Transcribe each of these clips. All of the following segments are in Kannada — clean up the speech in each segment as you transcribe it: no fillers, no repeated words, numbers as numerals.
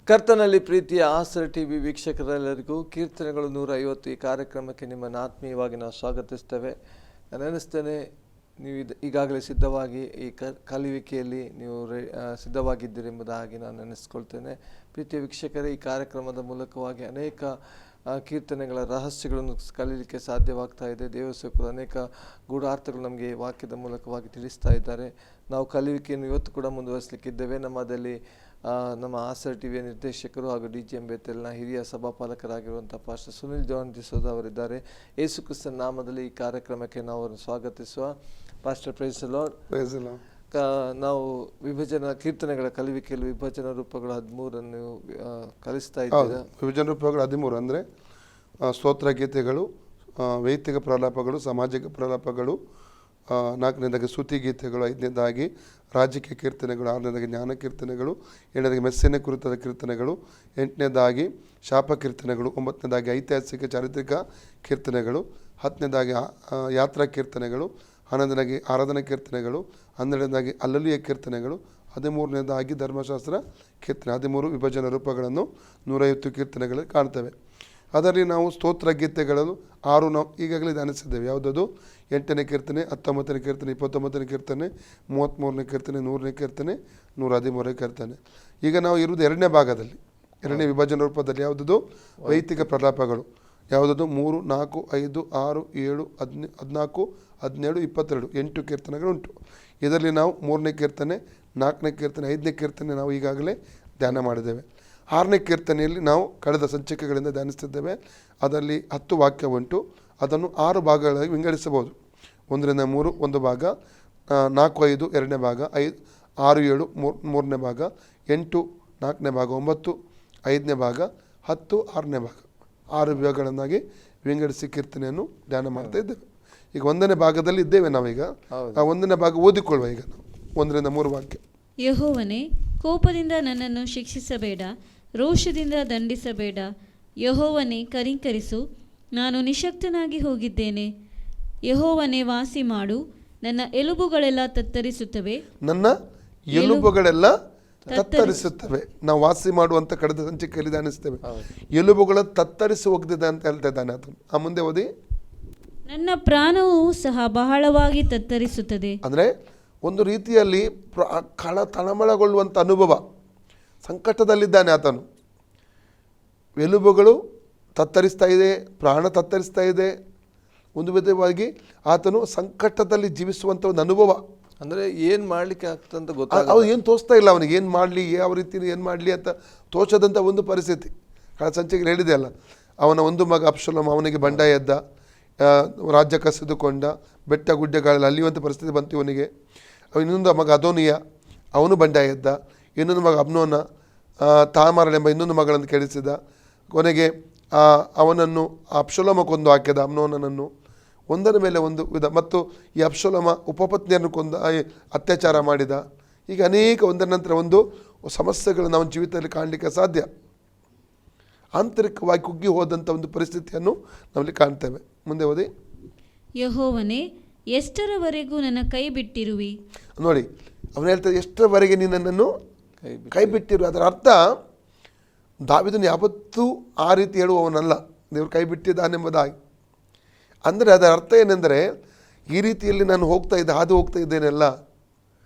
ಕರ್ತನಲ್ಲಿ ಪ್ರೀತಿಯ ಆಸರ್ ಟಿವಿ ವೀಕ್ಷಕರೆಲ್ಲರಿಗೂ ಕೀರ್ತನೆಗಳು 150 ಈ ಕಾರ್ಯಕ್ರಮಕ್ಕೆ ನಿಮ್ಮನ್ನು ಆತ್ಮೀಯವಾಗಿ ನಾವು ಸ್ವಾಗತಿಸ್ತೇವೆ. ನಾನು ಅನ್ನಿಸ್ತೇನೆ ನೀವು ಈಗಾಗಲೇ ಸಿದ್ಧವಾಗಿ ಈ ಕಲಿಯುವಿಕೆಯಲ್ಲಿ ನೀವು ಸಿದ್ಧವಾಗಿದ್ದೀರಿ ಎಂಬುದಾಗಿ ನಾನು ನೆನೆಸ್ಕೊಳ್ತೇನೆ. ಪ್ರೀತಿಯ ವೀಕ್ಷಕರೇ, ಈ ಕಾರ್ಯಕ್ರಮದ ಮೂಲಕವಾಗಿ ಅನೇಕ ಕೀರ್ತನೆಗಳ ರಹಸ್ಯಗಳನ್ನು ಕಲೀಲಿಕ್ಕೆ ಸಾಧ್ಯವಾಗ್ತಾ ಇದೆ. ದೇವಸೇವಕರು ಅನೇಕ ಗೂಢಾರ್ಥಗಳು ನಮಗೆ ವಾಕ್ಯದ ಮೂಲಕವಾಗಿ ತಿಳಿಸ್ತಾ ಇದ್ದಾರೆ. ನಾವು ಕಲಿಯುವಿಕೆಯನ್ನು ಇವತ್ತು ಕೂಡ ಮುಂದುವರಿಸಲಿಕ್ಕಿದ್ದೇವೆ. ನಮ್ಮದಲ್ಲಿ ನಮ್ಮ ಆಸರ್ ಟಿವಿಯ ನಿರ್ದೇಶಕರು ಹಾಗೂ DGM ಬೇತೇಲ್ನ ಹಿರಿಯ ಸಭಾಪಾಲಕರಾಗಿರುವಂಥ ಪಾಸ್ಟರ್ ಸುನಿಲ್ ಜಾನ್ ಡಿಸೋಜ ಅವರಿದ್ದಾರೆ. ಯೇಸು ಕ್ರಿಸ್ತನ ನಾಮದಲ್ಲಿ ಈ ಕಾರ್ಯಕ್ರಮಕ್ಕೆ ನಾವು ಅವರನ್ನು ಸ್ವಾಗತಿಸುವ. Pastor praise the Lord. ನಾವು ವಿಭಜನಾ ಕೀರ್ತನೆಗಳ ಕಲಿವಿಕೆಯಲ್ಲಿ ವಿಭಜನಾ ರೂಪಗಳು 13 ಕಲಿಸ್ತಾ ಇದ್ದೀರಾ. ವಿಭಜನಾ ರೂಪಗಳು 13 ಅಂದರೆ ಸ್ತೋತ್ರ ಗೀತೆಗಳು, ವೈಯಕ್ತಿಕ ಪ್ರಲಾಪಗಳು, ಸಾಮಾಜಿಕ ಪ್ರಲಾಪಗಳು, 4ನೇದಾಗಿ ಸ್ತುತಿ ಗೀತೆಗಳು, 5ನೇದಾಗಿ ರಾಜಕೀಯ ಕೀರ್ತನೆಗಳು, 6ನೇದಾಗಿ ಜ್ಞಾನ ಕೀರ್ತನೆಗಳು, 7ನೇದಾಗಿ ಮೆಸ್ಸಿನ ಕುರಿತಾದ ಕೀರ್ತನೆಗಳು, 8ನೇದಾಗಿ ಶಾಪ ಕೀರ್ತನೆಗಳು, 9ನೇದಾಗಿ ಐತಿಹಾಸಿಕ ಚಾರಿತ್ರಿಕ ಕೀರ್ತನೆಗಳು, 10ನೇದಾಗಿ ಯಾತ್ರಾ ಕೀರ್ತನೆಗಳು, 11ನೇದಾಗಿ ಆರಾಧನಾ ಕೀರ್ತನೆಗಳು, 12ನೇದಾಗಿ ಅಲ್ಲಲಿಯ ಕೀರ್ತನೆಗಳು, 13ನೇದಾಗಿ ಧರ್ಮಶಾಸ್ತ್ರ ಕೀರ್ತನೆ. 13 ವಿಭಜನಾ ರೂಪಗಳನ್ನು 150 ಕೀರ್ತನೆಗಳಲ್ಲಿ ಕಾಣ್ತೇವೆ. ಅದರಲ್ಲಿ ನಾವು ಸ್ತೋತ್ರ ಗೀತೆಗಳನ್ನು 6 ನಾವು ಈಗಾಗಲೇ ಧ್ಯಾನಿಸಿದ್ದೇವೆ. ಯಾವುದದು? 8ನೇ ಕೀರ್ತನೆ, 19ನೇ ಕೀರ್ತನೆ, 29ನೇ ಕೀರ್ತನೆ, 33ನೇ ಕೀರ್ತನೆ, 100ನೇ ಕೀರ್ತನೆ, 113ನೇ ಕೀರ್ತನೆ. ಈಗ ನಾವು ಇರುವುದು 2ನೇ ಭಾಗದಲ್ಲಿ, 2ನೇ ವಿಭಜನಾ ರೂಪದಲ್ಲಿ. ಯಾವುದದು? ವೈಯಕ್ತಿಕ ಪ್ರಲಾಪಗಳು. ಯಾವುದದು? 3, 4, 5, 6, 7, 14, 17, 22 8 ಕೀರ್ತನೆಗಳುಂಟು. ಇದರಲ್ಲಿ ನಾವು 3ನೇ ಕೀರ್ತನೆ, 4ನೇ ಕೀರ್ತನೆ, 5ನೇ ಕೀರ್ತನೆ ನಾವು ಈಗಾಗಲೇ ಧ್ಯಾನ ಮಾಡಿದ್ದೇವೆ. 6ನೇ ಕೀರ್ತನೆಯಲ್ಲಿ ನಾವು ಕಳೆದ ಸಂಚಿಕೆಗಳಿಂದ ಧ್ಯಾನಿಸ್ತಿದ್ದೇವೆ. ಅದರಲ್ಲಿ 10 ವಾಕ್ಯ ಉಂಟು. ಅದನ್ನು 6 ಭಾಗಗಳಾಗಿ ವಿಂಗಡಿಸಬಹುದು. 1ರಿಂದ 3 ಒಂದು ಭಾಗ, 4, 5 2ನೇ ಭಾಗ, 5, 6, 7 3ನೇ ಭಾಗ, 8 4ನೇ ಭಾಗ, 9 5ನೇ ಭಾಗ, 10 6ನೇ ಭಾಗ. 6 ವಿಭಾಗಗಳನ್ನಾಗಿ ವಿಂಗಡಿಸಿ ಕೀರ್ತನೆಯನ್ನು ಧ್ಯಾನ ಮಾಡ್ತಾ ಇದ್ದೇವೆ. ಈಗ 1ನೇ ಭಾಗದಲ್ಲಿ ಇದ್ದೇವೆ ನಾವೀಗ. ಆ 1ನೇ ಭಾಗ ಓದಿಕೊಳ್ಳುವ. ಈಗ ನಾವು 1ರಿಂದ 3 ವಾಕ್ಯ. ಯೆಹೋವನೇ, ಕೋಪದಿಂದ ನನ್ನನ್ನು ಶಿಕ್ಷಿಸಬೇಡ, ರೋಷದಿಂದ ದಂಡಿಸಬೇಡ. ಯೆಹೋವನೇ, ಕನಿಕರಿಸು, ನಾನು ನಿಶಕ್ತನಾಗಿ ಹೋಗಿದ್ದೇನೆ. ಯೆಹೋವನೇ, ವಾಸಿ ಮಾಡು, ನನ್ನ ಎಲುಬುಗಳೆಲ್ಲ ತತ್ತರಿಸುತ್ತವೆ. ನನ್ನ ಎಲುಬುಗಳೆಲ್ಲ ತತ್ತರಿಸುತ್ತವೆ. ನಾವು ವಾಸಿ ಮಾಡುವಂತ ಕಳೆದ ಸಂಚಿಕೆಯಲ್ಲಿ ಧ್ಯಾನಿಸ್ತೇವೆ. ಎಲುಬುಗಳ ತತ್ತರಿಸಿ ಹೋಗ್ತಿದೆ ಅಂತ ಹೇಳ್ತಾ ಇದ್ದಾನೆ ಆತನು. ಆ ಮುಂದೆ ಓದಿ. ನನ್ನ ಪ್ರಾಣವೂ ಸಹ ಬಹಳವಾಗಿ ತತ್ತರಿಸುತ್ತದೆ. ಅಂದರೆ ಒಂದು ರೀತಿಯಲ್ಲಿ ತಳಮಳಗೊಳ್ಳುವಂಥ ಅನುಭವ. ಸಂಕಟದಲ್ಲಿದ್ದಾನೆ ಆತನು. ಎಲುಬುಗಳು ತತ್ತರಿಸ್ತಾ ಇದೆ, ಪ್ರಾಣ ತತ್ತರಿಸ್ತಾ ಇದೆ. ಒಂದು ವಿಧವಾಗಿ ಆತನು ಸಂಕಟದಲ್ಲಿ ಜೀವಿಸುವಂಥ ಒಂದು ಅನುಭವ. ಅಂದರೆ ಏನು ಮಾಡಲಿಕ್ಕೆ ಆಗ್ತಂತ ಗೊತ್ತಾಗ ಅವ್ರು ಏನು ತೋಚ್ತಾ ಇಲ್ಲ ಅವನಿಗೆ. ಏನು ಮಾಡಲಿ, ಯಾವ ರೀತಿ ಏನು ಮಾಡಲಿ ಅಂತ ತೋಚದಂಥ ಒಂದು ಪರಿಸ್ಥಿತಿ. ಕಳೆದ ಸಂಚಿಕೆಯಲ್ಲಿ ಹೇಳಿದೆ ಅಲ್ಲ, ಅವನ ಒಂದು ಮಗ ಅಬ್ಷಲೋಮ್ ಅವನಿಗೆ ಬಂಡಾಯ ಎದ್ದ, ರಾಜ್ಯ ಕಸಿದುಕೊಂಡ, ಬೆಟ್ಟ ಗುಡ್ಡಗಳಲ್ಲಿ ಅಲ್ಲಿಯುವಂಥ ಪರಿಸ್ಥಿತಿ ಬಂತು ಇವನಿಗೆ. ಇನ್ನೊಂದು ಮಗ ಅದೋನಿಯ, ಅವನು ಬಂಡಾಯ ಎದ್ದ. ಇನ್ನೊಂದು ಮಗ ಅಬ್ನೋನ, ತಾಮಾರಳೆಂಬ ಇನ್ನೊಂದು ಮಗಳನ್ನು ಕೆಡಿಸಿದ. ಕೊನೆಗೆ ಅವನನ್ನು ಅಬ್ಷಲೋಮ ಕೊಂದು ಹಾಕಿದ, ಅಬ್ನೋನನನ್ನು. ಒಂದರ ಮೇಲೆ ಒಂದು ವಿಧ. ಮತ್ತು ಈ ಅಬ್ಷಲೋಮ ಉಪಪತ್ನಿಯನ್ನು ಕೊಂದು ಅತ್ಯಾಚಾರ ಮಾಡಿದ. ಈಗ ಅನೇಕ ಒಂದರ ನಂತರ ಒಂದು ಸಮಸ್ಯೆಗಳು ನಾವು ಜೀವಿತದಲ್ಲಿ ಕಾಣಲಿಕ್ಕೆ ಸಾಧ್ಯ. ಆಂತರಿಕವಾಗಿ ಕುಗ್ಗಿ ಹೋದಂಥ ಒಂದು ಪರಿಸ್ಥಿತಿಯನ್ನು ನಾವಲ್ಲಿ ಕಾಣ್ತೇವೆ. ಮುಂದೆ ಓದಿ. ಯೆಹೋವನೇ, ಎಷ್ಟರವರೆಗೂ ನನ್ನ ಕೈ ಬಿಟ್ಟಿರುವಿ? ನೋಡಿ, ಅವನು ಹೇಳ್ತಾರೆ, ಎಷ್ಟರವರೆಗೆ ನೀನು ನನ್ನನ್ನು ಕೈ ಬಿಟ್ಟಿರು. ಅದರ ಅರ್ಥ ದಾವೀದನು ಯಾವತ್ತೂ ಆ ರೀತಿ ಹೇಳುವವನಲ್ಲ, ದೇವರು ಕೈ ಬಿಟ್ಟಿದ್ದಾನೆಂಬುದಾಗಿ. ಅಂದರೆ ಅದರ ಅರ್ಥ ಏನೆಂದರೆ, ಈ ರೀತಿಯಲ್ಲಿ ನಾನು ಹಾದು ಹೋಗ್ತಾ ಇದ್ದೇನೆಲ್ಲ,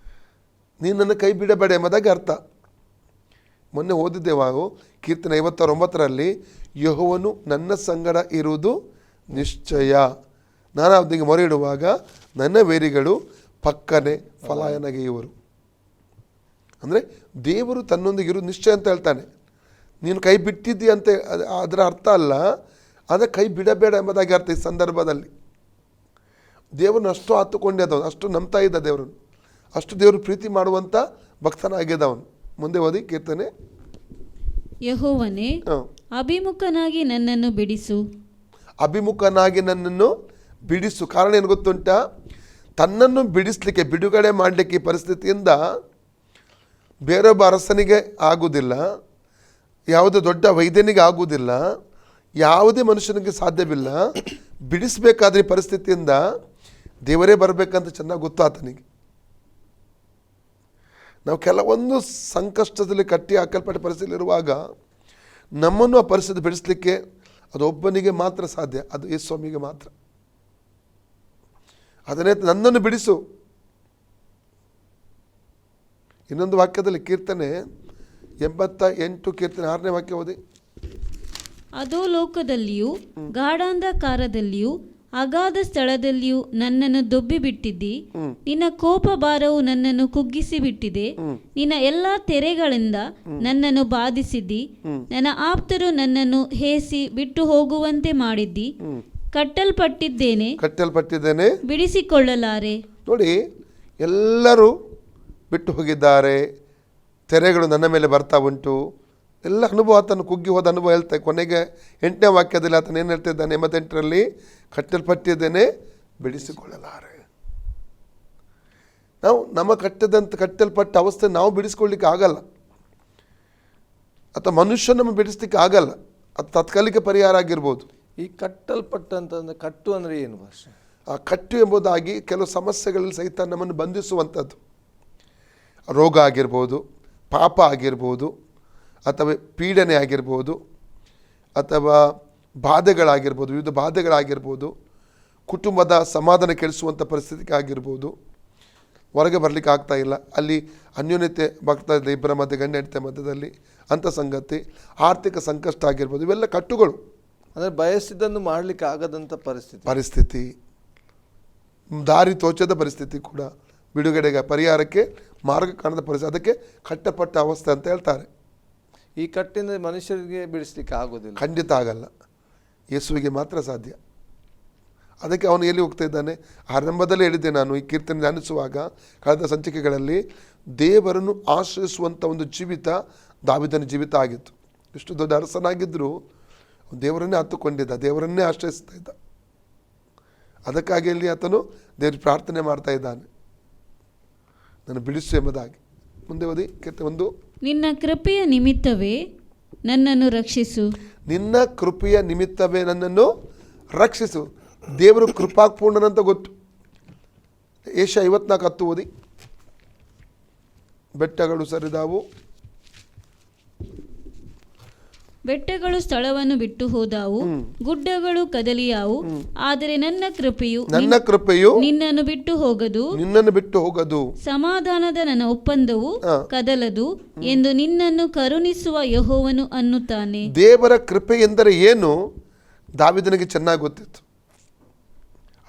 ನೀನು ನನ್ನ ಕೈ ಬಿಡಬೇಡ ಎಂಬುದಾಗಿ ಅರ್ಥ. ಮೊನ್ನೆ ಓದಿದ್ದೇವಾಗು ಕೀರ್ತನೆ 59ರಲ್ಲಿ, ಯೆಹೋವನು ನನ್ನ ಸಂಗಡ ಇರುವುದು ನಿಶ್ಚಯ, ನಾನು ಅವನಿಗೆ ಮೊರೆ ಇಡುವಾಗ ನನ್ನ ವೇರಿಗಳು ಪಕ್ಕನೆ ಫಲಾಯನಗೆಯುವರು. ಅಂದರೆ ದೇವರು ತನ್ನೊಂದಿಗೆ ಇರುವುದು ನಿಶ್ಚಯ ಅಂತ ಹೇಳ್ತಾನೆ. ನೀನು ಕೈ ಬಿಟ್ಟಿದ್ದಿ ಅಂತ ಅದರ ಅರ್ಥ ಅಲ್ಲ, ಆದರೆ ಕೈ ಬಿಡಬೇಡ ಎಂಬುದಾಗಿ ಅರ್ಥ. ಈ ಸಂದರ್ಭದಲ್ಲಿ ದೇವರನ್ನು ಅಷ್ಟು ಹತ್ತುಕೊಂಡಿದ್ದವನು, ಅಷ್ಟು ನಂಬ್ತಾ ಇದ್ದ ದೇವರನ್ನು, ಅಷ್ಟು ದೇವರು ಪ್ರೀತಿ ಮಾಡುವಂಥ ಭಕ್ತನಾಗಿದ್ದವನು. ಮುಂದೆ ಓದಿ ಕೀರ್ತನೆ. ಯೆಹೋವನೇ, ಅಭಿಮುಖನಾಗಿ ನನ್ನನ್ನು ಬಿಡಿಸು. ಅಭಿಮುಖನಾಗಿ ನನ್ನನ್ನು ಬಿಡಿಸು. ಕಾರಣ ಏನು ಗೊತ್ತುಂಟ? ತನ್ನನ್ನು ಬಿಡಿಸಲಿಕ್ಕೆ, ಬಿಡುಗಡೆ ಮಾಡಲಿಕ್ಕೆ ಈ ಪರಿಸ್ಥಿತಿಯಿಂದ ಬೇರೊಬ್ಬ ಅರಸನಿಗೆ ಆಗುವುದಿಲ್ಲ, ಯಾವುದೇ ದೊಡ್ಡ ವೈದ್ಯನಿಗೆ ಆಗುವುದಿಲ್ಲ, ಯಾವುದೇ ಮನುಷ್ಯನಿಗೆ ಸಾಧ್ಯವಿಲ್ಲ. ಬಿಡಿಸಬೇಕಾದ್ರೆ ಈ ಪರಿಸ್ಥಿತಿಯಿಂದ ದೇವರೇ ಬರಬೇಕಂತ ಚೆನ್ನಾಗಿ ಗೊತ್ತು ಆತನಿಗೆ. ನಾವು ಕೆಲವೊಂದು ಸಂಕಷ್ಟದಲ್ಲಿ ಕಟ್ಟಿ ಹಾಕಲ್ಪಟ್ಟ ಪರಿಸ್ಥಿತಿಯಲ್ಲಿ ಇರುವಾಗ ನಮ್ಮನ್ನು ಆ ಪರಿಸ್ಥಿತಿ ಬಿಡಿಸಲಿಕ್ಕೆ ಅದು ಒಬ್ಬನಿಗೆ ಮಾತ್ರ ಸಾಧ್ಯ, ಅದು ಯೇಸು ಸ್ವಾಮಿಗೆ ಮಾತ್ರ. ಅದನ್ನೇ ನನ್ನನ್ನು ಬಿಡಿಸು. ಇನ್ನೊಂದು ವಾಕ್ಯದಲ್ಲಿ ಕೀರ್ತನೆ 88 ಕೀರ್ತನೆ 6ನೇ ವಾಕ್ಯ ಓದಿ. ಅದೋ ಲೋಕದಲ್ಲಿಯೂ ಗಾಢಾಂಧಕಾರದಲ್ಲಿಯೂ ಅಗಾಧ ಸ್ಥಳದಲ್ಲಿಯೂ ನನ್ನನ್ನು ದೊಬ್ಬಿ ಬಿಟ್ಟಿದ್ದಿ. ನಿನ್ನ ಕೋಪ ಭಾರವು ನನ್ನನ್ನು ಕುಗ್ಗಿಸಿ ಬಿಟ್ಟಿದೆ. ನಿನ್ನ ಎಲ್ಲ ತೆರೆಗಳಿಂದ ನನ್ನನ್ನು ಬಾಧಿಸಿದ್ದಿ. ನನ್ನ ಆಪ್ತರು ನನ್ನನ್ನು ಹೇಸಿ ಬಿಟ್ಟು ಹೋಗುವಂತೆ ಮಾಡಿದ್ದಿ. ಕಟ್ಟಲ್ಪಟ್ಟಿದ್ದೇನೆ, ಬಿಡಿಸಿಕೊಳ್ಳಲಾರೆ. ನೋಡಿ, ಎಲ್ಲರೂ ಬಿಟ್ಟು ಹೋಗಿದ್ದಾರೆ, ತೆರೆಗಳು ನನ್ನ ಮೇಲೆ ಬರ್ತಾ ಉಂಟು. ಎಲ್ಲ ಅನುಭವ, ಆತನು ಕುಗ್ಗಿ ಹೋದ ಅನುಭವ ಹೇಳ್ತಾ ಕೊನೆಗೆ 8ನೇ ವಾಕ್ಯದಲ್ಲಿ ಆತನು ಏನು ಹೇಳ್ತಿದ್ದಾನೆ? 88ರಲ್ಲಿ ಕಟ್ಟಲ್ಪಟ್ಟಿದ್ದೇನೆ, ಬಿಡಿಸಿಕೊಳ್ಳಲಾರೆ. ನಾವು ನಮ್ಮ ಕಟ್ಟಲ್ಪಟ್ಟ ಅವಸ್ಥೆ ನಾವು ಬಿಡಿಸ್ಕೊಳ್ಳಿಕ್ಕೆ ಆಗಲ್ಲ, ಅಥವಾ ಮನುಷ್ಯ ನಮ್ಮ ಬಿಡಿಸ್ಲಿಕ್ಕೆ ಆಗಲ್ಲ. ಅದು ತಾತ್ಕಾಲಿಕ ಪರಿಹಾರ ಆಗಿರ್ಬೋದು. ಈ ಕಟ್ಟಲ್ಪಟ್ಟಂತಂದ್ರೆ ಕಟ್ಟು ಅಂದರೆ ಏನು ಭಾಷೆ? ಆ ಕಟ್ಟು ಎಂಬುದಾಗಿ ಕೆಲವು ಸಮಸ್ಯೆಗಳಲ್ಲಿ ಸಹಿತ ನಮ್ಮನ್ನು ಬಂಧಿಸುವಂಥದ್ದು. ರೋಗ ಆಗಿರ್ಬೋದು, ಪಾಪ ಆಗಿರ್ಬೋದು, ಅಥವಾ ಪೀಡನೆ ಆಗಿರ್ಬೋದು, ಅಥವಾ ಬಾಧೆಗಳಾಗಿರ್ಬೋದು, ವಿವಿಧ ಬಾಧೆಗಳಾಗಿರ್ಬೋದು, ಕುಟುಂಬದ ಸಮಾಧಾನ ಕೆಡಿಸುವಂಥ ಪರಿಸ್ಥಿತಿ ಆಗಿರ್ಬೋದು. ಹೊರಗೆ ಬರಲಿಕ್ಕೆ ಆಗ್ತಾ ಇಲ್ಲ, ಅಲ್ಲಿ ಅನ್ಯೋನ್ಯತೆ ಬರ್ತಾ ಇದೆ ಇಬ್ಬರ ಮಧ್ಯೆ, ಗಂಡ ಹೆಂಡತಿ ಮಧ್ಯದಲ್ಲಿ ಅಂಥ ಸಂಗತಿ, ಆರ್ಥಿಕ ಸಂಕಷ್ಟ ಆಗಿರ್ಬೋದು. ಇವೆಲ್ಲ ಕಟ್ಟುಗಳು. ಅಂದರೆ ಬಯಸಿದ್ದನ್ನು ಮಾಡಲಿಕ್ಕೆ ಆಗದಂಥ ಪರಿಸ್ಥಿತಿ, ದಾರಿ ತೋಚದ ಪರಿಸ್ಥಿತಿ ಕೂಡ, ಬಿಡುಗಡೆಗೆ ಪರಿಹಾರಕ್ಕೆ ಮಾರ್ಗ ಕಾಣದ ಪರಿಸ್ಥಿತಿ, ಅದಕ್ಕೆ ಕಟ್ಟಪಟ್ಟ ಅವಸ್ಥೆ ಅಂತ ಹೇಳ್ತಾರೆ. ಈ ಕಟ್ಟಿಂದ ಮನುಷ್ಯರಿಗೆ ಬಿಡಿಸ್ಲಿಕ್ಕೆ ಆಗೋದಿಲ್ಲ, ಖಂಡಿತ ಆಗಲ್ಲ. ಯೇಸುವಿಗೆ ಮಾತ್ರ ಸಾಧ್ಯ. ಅದಕ್ಕೆ ಅವನು ಎಲ್ಲಿ ಹೋಗ್ತಾ ಇದ್ದಾನೆ? ಆರಂಭದಲ್ಲೇ ಹೇಳಿದ್ದೆ ನಾನು, ಈ ಕೀರ್ತನೆ ಧ್ಯಾನಿಸುವಾಗ ಕಳೆದ ಸಂಚಿಕೆಗಳಲ್ಲಿ, ದೇವರನ್ನು ಆಶ್ರಯಿಸುವಂಥ ಒಂದು ಜೀವಿತ ದಾವೀದನ ಜೀವಿತ ಆಗಿತ್ತು. ಇಷ್ಟು ದೊಡ್ಡ ಅರಸನಾಗಿದ್ದರೂ ದೇವರನ್ನೇ ಹತ್ತುಕೊಂಡಿದ್ದ, ದೇವರನ್ನೇ ಆಶ್ರಯಿಸ್ತಾ ಇದ್ದ. ಅದಕ್ಕಾಗಿ ಇಲ್ಲಿ ಆತನು ದೇವ್ರ ಪ್ರಾರ್ಥನೆ ಮಾಡ್ತಾ ಇದ್ದಾನೆ, ನಾನು ಬಿಡಿಸು ಎಂಬುದಾಗಿ. ಮುಂದೆ ಓದಿ ಕೀರ್ತನೆ 1. ನಿನ್ನ ಕೃಪೆಯ ನಿಮಿತ್ತವೇ ನನ್ನನ್ನು ರಕ್ಷಿಸು. ನಿನ್ನ ಕೃಪೆಯ ನಿಮಿತ್ತವೇ ನನ್ನನ್ನು ರಕ್ಷಿಸು. ದೇವರು ಕೃಪಾಪೂರ್ಣನಂತ ಗೊತ್ತು. ಏಷ್ಯ 54:10 ಓದಿ. ಬೆಟ್ಟಗಳು ಸರಿದಾವು, ಬೆಟ್ಟಗಳು ಸ್ಥಳವನ್ನು ಬಿಟ್ಟು ಹೋದಾವು, ಗುಡ್ಡಗಳು ಕದಲಿಯಾವು, ಆದರೆ ನನ್ನ ಕೃಪೆಯು ನಿನ್ನನ್ನು ಬಿಟ್ಟು ಹೋಗದು. ಸಮಾಧಾನದ ನನ್ನ ಒಪ್ಪಂದವು ಕದಲದು ಎಂದು ನಿನ್ನನ್ನು ಕರುಣಿಸುವ ಯೆಹೋವನು ಅನ್ನುತ್ತಾನೆ. ದೇವರ ಕೃಪೆ ಎಂದರೆ ಏನು ದಾವೀದನಿಗೆ ಚೆನ್ನಾಗಿ ಗೊತ್ತಿತ್ತು.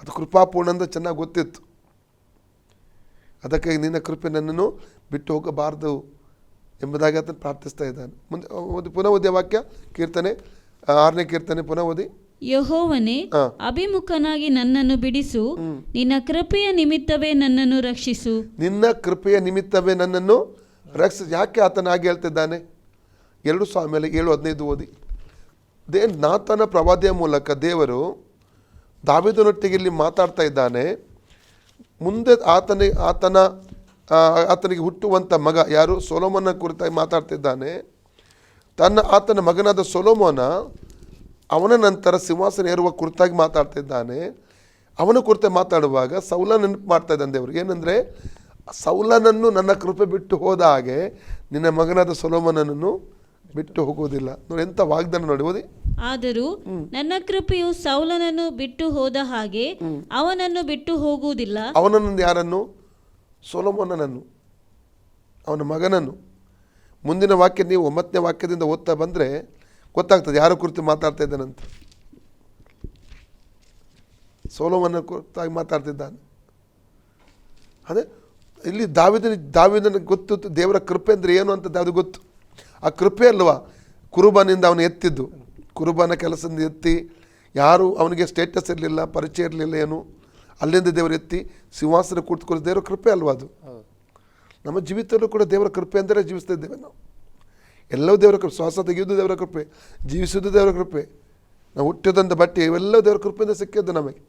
ಅದು ಕೃಪಾಪೂರ್ಣ ಅಂತ ಚೆನ್ನಾಗಿ ಗೊತ್ತಿತ್ತು. ಅದಕ್ಕಾಗಿ ನಿನ್ನ ಕೃಪೆ ನನ್ನನ್ನು ಬಿಟ್ಟು ಹೋಗಬಾರದು ಎಂಬುದಾಗಿ ಆತನು ಪ್ರಾರ್ಥಿಸ್ತಾ ಇದ್ದಾನೆ. ಮುಂದೆ ಪುನಃ ಓದಿ ವಾಕ್ಯ, ಕೀರ್ತನೆ 6ನೇ ಕೀರ್ತನೆ ಪುನಃ ಓದಿ. ಯೆಹೋವನೇ, ಅಭಿಮುಖನಾಗಿ ನನ್ನನ್ನು ಬಿಡಿಸು. ನಿನ್ನ ಕೃಪೆಯ ನಿಮಿತ್ತವೇ ನನ್ನನ್ನು ರಕ್ಷಿಸು. ನಿನ್ನ ಕೃಪೆಯ ನಿಮಿತ್ತವೇ ನನ್ನನ್ನು ರಕ್ಷಿಸು. ಯಾಕೆ ಆತನ ಹಾಗೆ ಹೇಳ್ತಿದ್ದಾನೆ? 2 ಸಾಮುವೇಲ 7:15 ಓದಿ. ನಾತನ ಪ್ರವಾದಿಯ ಮೂಲಕ ದೇವರು ದಾವೀದನೊಟ್ಟಿಗೆ ಇಲ್ಲಿ ಮಾತಾಡ್ತಾ ಇದ್ದಾನೆ. ಮುಂದೆ ಆತನಿಗೆ ಹುಟ್ಟುವಂಥ ಮಗ ಯಾರು? ಸೊಲೊಮೋನ ಕುರಿತಾಗಿ ಮಾತಾಡ್ತಿದ್ದಾನೆ. ಆತನ ಮಗನಾದ ಸೊಲೊಮೋನ ಅವನ ನಂತರ ಸಿಂಹಾಸನ ಏರುವ ಕುರಿತಾಗಿ ಮಾತಾಡ್ತಿದ್ದಾನೆ. ಅವನ ಕುರಿತಾಗಿ ಮಾತಾಡುವಾಗ ಸೌಲನ ನೆನಪು ಮಾಡ್ತಾ ಇದ್ದಾನೆ ದೇವರು. ಏನಂದರೆ, ಸೌಲನನ್ನು ನನ್ನ ಕೃಪೆ ಬಿಟ್ಟು ಹೋದ ಹಾಗೆ ನಿನ್ನ ಮಗನಾದ ಸೊಲೊಮೋನನನ್ನು ಬಿಟ್ಟು ಹೋಗುವುದಿಲ್ಲ. ನೋಡಿ ಎಂಥ ವಾಗ್ದಾನ, ನೋಡಿ ಓದಿ. ಆದರೂ ನನ್ನ ಕೃಪೆಯು ಸೌಲನನ್ನು ಬಿಟ್ಟು ಹೋದ ಹಾಗೆ ಅವನನ್ನು ಬಿಟ್ಟು ಹೋಗುವುದಿಲ್ಲ. ಅವನನ್ನು ಯಾರನ್ನು? ಸೊಲೊಮೋನನನ್ನು, ಅವನ ಮಗನನ್ನು. ಮುಂದಿನ ವಾಕ್ಯ ನೀವು 9ನೇ ವಾಕ್ಯದಿಂದ ಓದ್ತಾ ಬಂದರೆ ಗೊತ್ತಾಗ್ತದೆ ಯಾರ ಕುರಿತು ಮಾತಾಡ್ತಾ ಇದ್ದಾನಂತ. ಸೊಲೊಮೋನ ಕುರಿತಾಗಿ ಮಾತಾಡ್ತಿದ್ದಾನೆ. ಅದೇ ಇಲ್ಲಿ ದಾವೀದನಿಗೆ ಗೊತ್ತು ದೇವರ ಕೃಪೆ ಅಂದರೆ ಏನು ಅಂತ ಅದು ಗೊತ್ತು. ಆ ಕೃಪೆ ಅಲ್ವಾ ಕುರುಬನಿಂದ ಅವನು ಎತ್ತಿದ್ದು. ಕುರುಬನ ಕೆಲಸದಿಂದ ಎತ್ತಿ, ಯಾರು ಅವನಿಗೆ ಸ್ಟೇಟಸ್ ಇರಲಿಲ್ಲ, ಪರಿಚಯ ಇರಲಿಲ್ಲ, ಏನು, ಅಲ್ಲಿಂದ ದೇವರು ಎತ್ತಿ ಸಿಂಹಾಸನ ಕೂತ್ಕೊಳ್ಳೋ ದೇವರ ಕೃಪೆ ಅಲ್ವಾ ಅದು. ನಮ್ಮ ಜೀವಿತದಲ್ಲೂ ಕೂಡ ದೇವರ ಕೃಪೆ ಅಂದರೆ ಜೀವಿಸ್ತಾ ಇದ್ದೇವೆ ನಾವು. ಎಲ್ಲವೂ ದೇವರ ಕೃಪೆ. ಶ್ವಾಸ ತೆಗೆಯುವುದು ದೇವರ ಕೃಪೆ, ಜೀವಿಸುವುದು ದೇವರ ಕೃಪೆ, ನಾವು ಹುಟ್ಟಿದಂಥ ಬಟ್ಟೆ ಇವೆಲ್ಲವೂ ದೇವರ ಕೃಪೆಯಿಂದ ಸಿಕ್ಕಿದ್ದು ನಮಗೆ.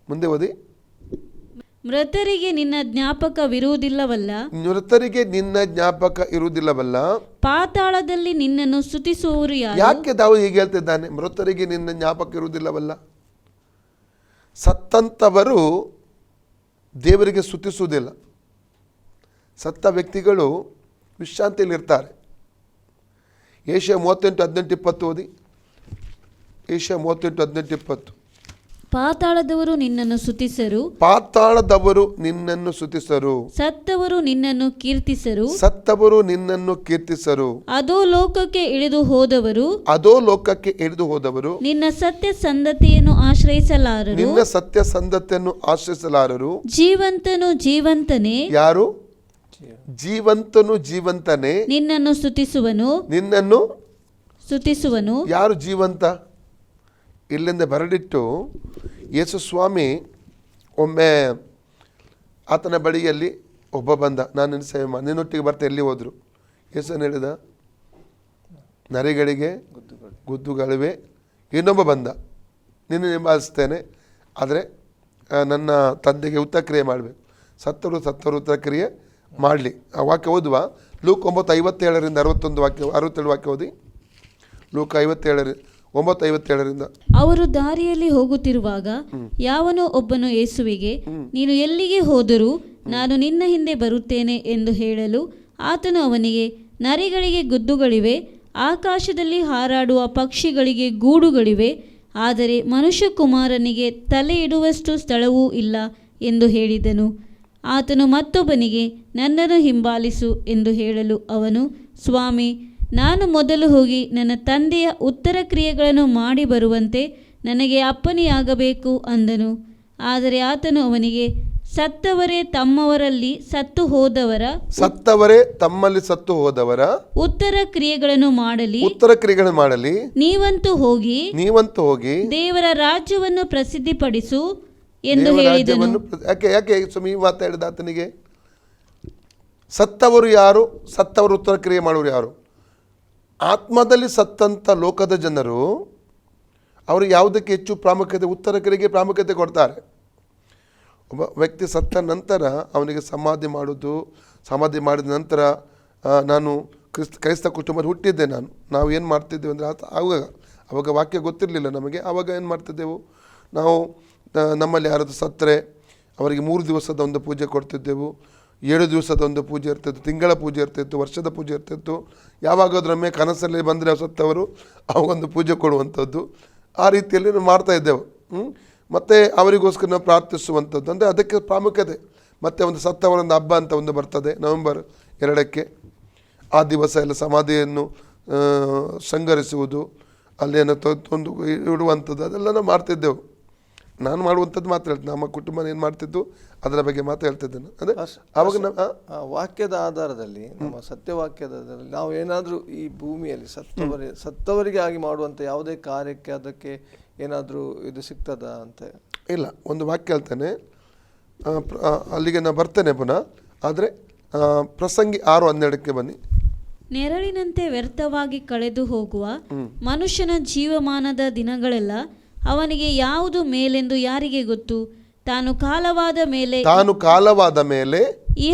ಮುಂದೆ ಓದಿ. ಮೃತರಿಗೆ ನಿನ್ನ ಜ್ಞಾಪಕವಿರುವುದಿಲ್ಲವಲ್ಲ. ಮೃತರಿಗೆ ನಿನ್ನ ಜ್ಞಾಪಕ ಇರುವುದಿಲ್ಲವಲ್ಲ. ಪಾತಾಳದಲ್ಲಿ ನಿನ್ನನ್ನು ಸ್ತುತಿಸುವವರು ಯಾರು? ಯಾಕೆ ತಾವು ಹೀಗೆ ಹೇಳ್ತಿದ್ದಾನೆ? ಮೃತರಿಗೆ ನಿನ್ನ ಜ್ಞಾಪಕ ಇರುವುದಿಲ್ಲವಲ್ಲ. ಸತ್ತಂಥವರು ದೇವರಿಗೆ ಸ್ತುತಿಸುವುದಿಲ್ಲ. ಸತ್ತ ವ್ಯಕ್ತಿಗಳು ವಿಶ್ರಾಂತಿಯಲ್ಲಿರ್ತಾರೆ. ಏಷ್ಯಾ 38:18-20 ಓದಿ. ಏಷ್ಯಾ 38:18-20. ಪಾತಾಳದವರು ನಿನ್ನನ್ನು ಸ್ತುತಿಸರು, ಪಾತಾಳದವರು ನಿನ್ನನ್ನು ಸ್ತುತಿಸರು, ಸತ್ತವರು ನಿನ್ನನ್ನು ಕೀರ್ತಿಸರು, ಸತ್ತವರು ನಿನ್ನನ್ನು ಕೀರ್ತಿಸರು, ಅದೋ ಲೋಕಕ್ಕೆ ಇಳಿದು ಹೋದವರು, ಅದೋ ಲೋಕಕ್ಕೆ ಇಳಿದು ಹೋದವರು ನಿನ್ನ ಸತ್ಯ ಸಂಧತೆಯನ್ನು ಆಶ್ರಯಿಸಲಾರರು. ನಿನ್ನ ಸತ್ಯ ಸಂಧತೆಯನ್ನು ಆಶ್ರಯಿಸಲಾರರು. ಜೀವಂತನು ಜೀವಂತನೇ, ಯಾರು? ಜೀವಂತನು ಜೀವಂತನೇ ನಿನ್ನನ್ನು ಸ್ತುತಿಸುವನು, ನಿನ್ನನ್ನು ಸ್ತುತಿಸುವನು. ಯಾರು ಜೀವಂತ? ಇಲ್ಲಿಂದ ಬರಡಿಟ್ಟು ಯೇಸು ಸ್ವಾಮಿ ಒಮ್ಮೆ ಆತನ ಬಳಿಯಲ್ಲಿ ಒಬ್ಬ ಬಂದ, ನಾನು ನಿನ್ನ ಸೇವೆ ಮಾಡಿ ನಿನ್ನೊಟ್ಟಿಗೆ ಬರ್ತಾ ಎಲ್ಲಿ ಹೋದರು? ಯೇಸು ಹೇಳಿದ, ನರಿಗಳಿಗೆ ಗುದ್ದುಗಳಿವೆ. ಇನ್ನೊಬ್ಬ ಬಂದ, ನಿನ್ನ ಹಿಂಬಾಲಿಸ್ತೇನೆ, ಆದರೆ ನನ್ನ ತಂದೆಗೆ ಉತ್ತಕ್ರಿಯೆ ಮಾಡಬೇಕು. ಸತ್ತವರು ಉತ್ತಕ್ರಿಯೆ ಮಾಡಲಿ. ಆ ವಾಕ್ಯ ಓದುವ. ಲೂಕ್ 9:57-61 ವಾಕ್ಯ, 67 ವಾಕ್ಯ ಓದಿ. ಲೂಕ್ 9:57. ಅವರು ದಾರಿಯಲ್ಲಿ ಹೋಗುತ್ತಿರುವಾಗ ಯಾವನೋ ಒಬ್ಬನು ಯೇಸುವಿಗೆ, ನೀನು ಎಲ್ಲಿಗೆ ಹೋದರೂ ನಾನು ನಿನ್ನ ಹಿಂದೆ ಬರುತ್ತೇನೆ ಎಂದು ಹೇಳಲು, ಆತನು ಅವನಿಗೆ, ನರಿಗಳಿಗೆ ಗುದ್ದುಗಳಿವೆ, ಆಕಾಶದಲ್ಲಿ ಹಾರಾಡುವ ಪಕ್ಷಿಗಳಿಗೆ ಗೂಡುಗಳಿವೆ, ಆದರೆ ಮನುಷ್ಯಕುಮಾರನಿಗೆ ತಲೆ ಇಡುವಷ್ಟು ಸ್ಥಳವೂ ಇಲ್ಲ ಎಂದು ಹೇಳಿದನು. ಆತನು ಮತ್ತೊಬ್ಬನಿಗೆ, ನನ್ನನ್ನು ಹಿಂಬಾಲಿಸು ಎಂದು ಹೇಳಲು ಅವನು, ಸ್ವಾಮಿ, ನಾನು ಮೊದಲು ಹೋಗಿ ನನ್ನ ತಂದೆಯ ಉತ್ತರ ಕ್ರಿಯೆಗಳನ್ನು ಮಾಡಿ ಬರುವಂತೆ ನನಗೆ ಅಪ್ಪಣೆಯಾಗಬೇಕು ಅಂದನು. ಆದರೆ ಆತನು ಅವನಿಗೆ, ಸತ್ತವರೇ ತಮ್ಮಲ್ಲಿ ಸತ್ತು ಹೋದವರ ಉತ್ತರ ಕ್ರಿಯೆಗಳನ್ನು ಮಾಡಲಿ, ನೀವಂತೂ ಹೋಗಿ ದೇವರ ರಾಜ್ಯವನ್ನು ಪ್ರಸಿದ್ಧಿಪಡಿಸು ಎಂದು ಹೇಳಿದನು. ಯಾಕೆ ಸ್ವಾಮಿ ಮಾತಾಡಿದ ಆತನಿಗೆ? ಸತ್ತವರು ಯಾರು? ಸತ್ತವರು ಉತ್ತರ ಕ್ರಿಯೆ ಮಾಡುವರು ಯಾರು? ಆತ್ಮದಲ್ಲಿ ಸತ್ತಂಥ ಲೋಕದ ಜನರು ಅವರು ಯಾವುದಕ್ಕೆ ಹೆಚ್ಚು ಪ್ರಾಮುಖ್ಯತೆ? ಉತ್ತರ ಕ್ರಿಯೆಗೆ ಪ್ರಾಮುಖ್ಯತೆ ಕೊಡ್ತಾರೆ. ಒಬ್ಬ ವ್ಯಕ್ತಿ ಸತ್ತ ನಂತರ ಅವನಿಗೆ ಸಮಾಧಿ ಮಾಡೋದು, ಸಮಾಧಿ ಮಾಡಿದ ನಂತರ ನಾನು ಕ್ರೈಸ್ತ ಕುಟುಂಬದಲ್ಲಿ ಹುಟ್ಟಿದ್ದೆ, ನಾವು ಏನು ಮಾಡ್ತಿದ್ದೇವೆ ಅಂದರೆ ಆವಾಗ ವಾಕ್ಯ ಗೊತ್ತಿರಲಿಲ್ಲ ನಮಗೆ. ಆವಾಗ ಏನು ಮಾಡ್ತಿದ್ದೆವು ನಾವು? ನಮ್ಮಲ್ಲಿ ಯಾರಾದರೂ ಸತ್ತರೆ ಅವರಿಗೆ 3 ದಿವಸದ ಒಂದು ಪೂಜೆ ಕೊಡ್ತಿದ್ದೆವು, 7 ದಿವಸದ ಒಂದು ಪೂಜೆ ಇರ್ತಿತ್ತು, ತಿಂಗಳ ಪೂಜೆ ಇರ್ತಿತ್ತು, ವರ್ಷದ ಪೂಜೆ ಇರ್ತಿತ್ತು. ಯಾವಾಗಾದ್ರೊಮ್ಮೆ ಕನಸಲ್ಲಿ ಬಂದರೆ ಸತ್ತವರು ಅವಾಗೊಂದು ಪೂಜೆ ಕೊಡುವಂಥದ್ದು, ಆ ರೀತಿಯಲ್ಲಿ ನಾವು ಮಾಡ್ತಾಯಿದ್ದೆವು. ಮತ್ತು ಅವರಿಗೋಸ್ಕರ ನಾವು ಪ್ರಾರ್ಥಿಸುವಂಥದ್ದು, ಅಂದರೆ ಅದಕ್ಕೆ ಪ್ರಾಮುಖ್ಯತೆ. ಮತ್ತು ಒಂದು ಸತ್ತವರೊಂದು ಹಬ್ಬ ಅಂತ ಒಂದು ಬರ್ತದೆ ನವೆಂಬರ್ 2ಕ್ಕೆ. ಆ ದಿವಸ ಎಲ್ಲ ಸಮಾಧಿಯನ್ನು ಶೃಂಗರಿಸುವುದು, ಅಲ್ಲೇನೋ ತಂದು ಇಡುವಂಥದ್ದು, ಅದೆಲ್ಲ ನಾವು ಮಾಡ್ತಿದ್ದೆವು. ನಾನು ಮಾಡುವಂಥದ್ದು ಮಾತ್ರ ಹೇಳ್ತೀನಿ, ನಮ್ಮ ಕುಟುಂಬ ಏನು ಮಾಡ್ತಿದ್ದು ಅದರ ಬಗ್ಗೆ ಮಾತ್ರ ಹೇಳ್ತಿದ್ದೇನೆ. ಅಂದರೆ ಆವಾಗ ವಾಕ್ಯದ ಆಧಾರದಲ್ಲಿ, ನಮ್ಮ ಸತ್ಯವಾಕ್ಯದಲ್ಲಿ ನಾವು ಏನಾದರೂ ಈ ಭೂಮಿಯಲ್ಲಿ ಸತ್ತವರಿಗೆ ಆಗಿ ಮಾಡುವಂಥ ಯಾವುದೇ ಕಾರ್ಯಕ್ಕೆ ಅದಕ್ಕೆ ಏನಾದರೂ ಇದು ಸಿಗ್ತದ ಅಂತ? ಇಲ್ಲ, ಒಂದು ವಾಕ್ಯ ಹೇಳ್ತೇನೆ, ಅಲ್ಲಿಗೆ ನಾನು ಬರ್ತೇನೆ ಪುನಃ. ಆದರೆ ಪ್ರಸಂಗಿ 6:12 ಬನ್ನಿ. ನೆರಳಿನಂತೆ ವ್ಯರ್ಥವಾಗಿ ಕಳೆದು ಹೋಗುವ ಮನುಷ್ಯನ ಜೀವಮಾನದ ದಿನಗಳೆಲ್ಲ ಅವನಿಗೆ ಯಾವುದು ಮೇಲೆಂದು ಯಾರಿಗೆ ಗೊತ್ತು? ತಾನು ಕಾಲವಾದ ಮೇಲೆ ಈ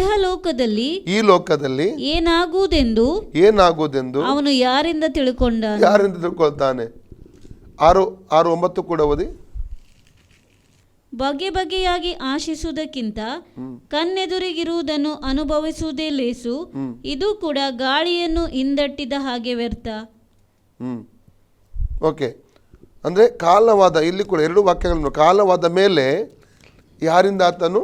ಲೋಕದಲ್ಲಿ ಏನಾಗುವುದೆಂದು ಅವನು ಯಾರಿಂದ ತಿಳ್ಕೊಳ್ತಾನೆ? 6:9 ಕೂಡ ಓದಿ. ಬಗೆ ಬಗೆಯಾಗಿ ಆಶಿಸುವುದಕ್ಕಿಂತ ಕಣ್ಣೆದುರಿಗಿರುವುದನ್ನು ಅನುಭವಿಸುವುದೇ ಲೇಸು, ಇದು ಕೂಡ ಗಾಳಿಯನ್ನು ಹಿಂದಟ್ಟಿದ ಹಾಗೆ ವ್ಯರ್ಥ. ಓಕೆ, ಅಂದರೆ ಕಾಲವಾದ, ಇಲ್ಲಿ ಕೂಡ 2 ವಾಕ್ಯಗಳನ್ನು, ಕಾಲವಾದ ಮೇಲೆ ಯಾರಿಂದ ಆತನು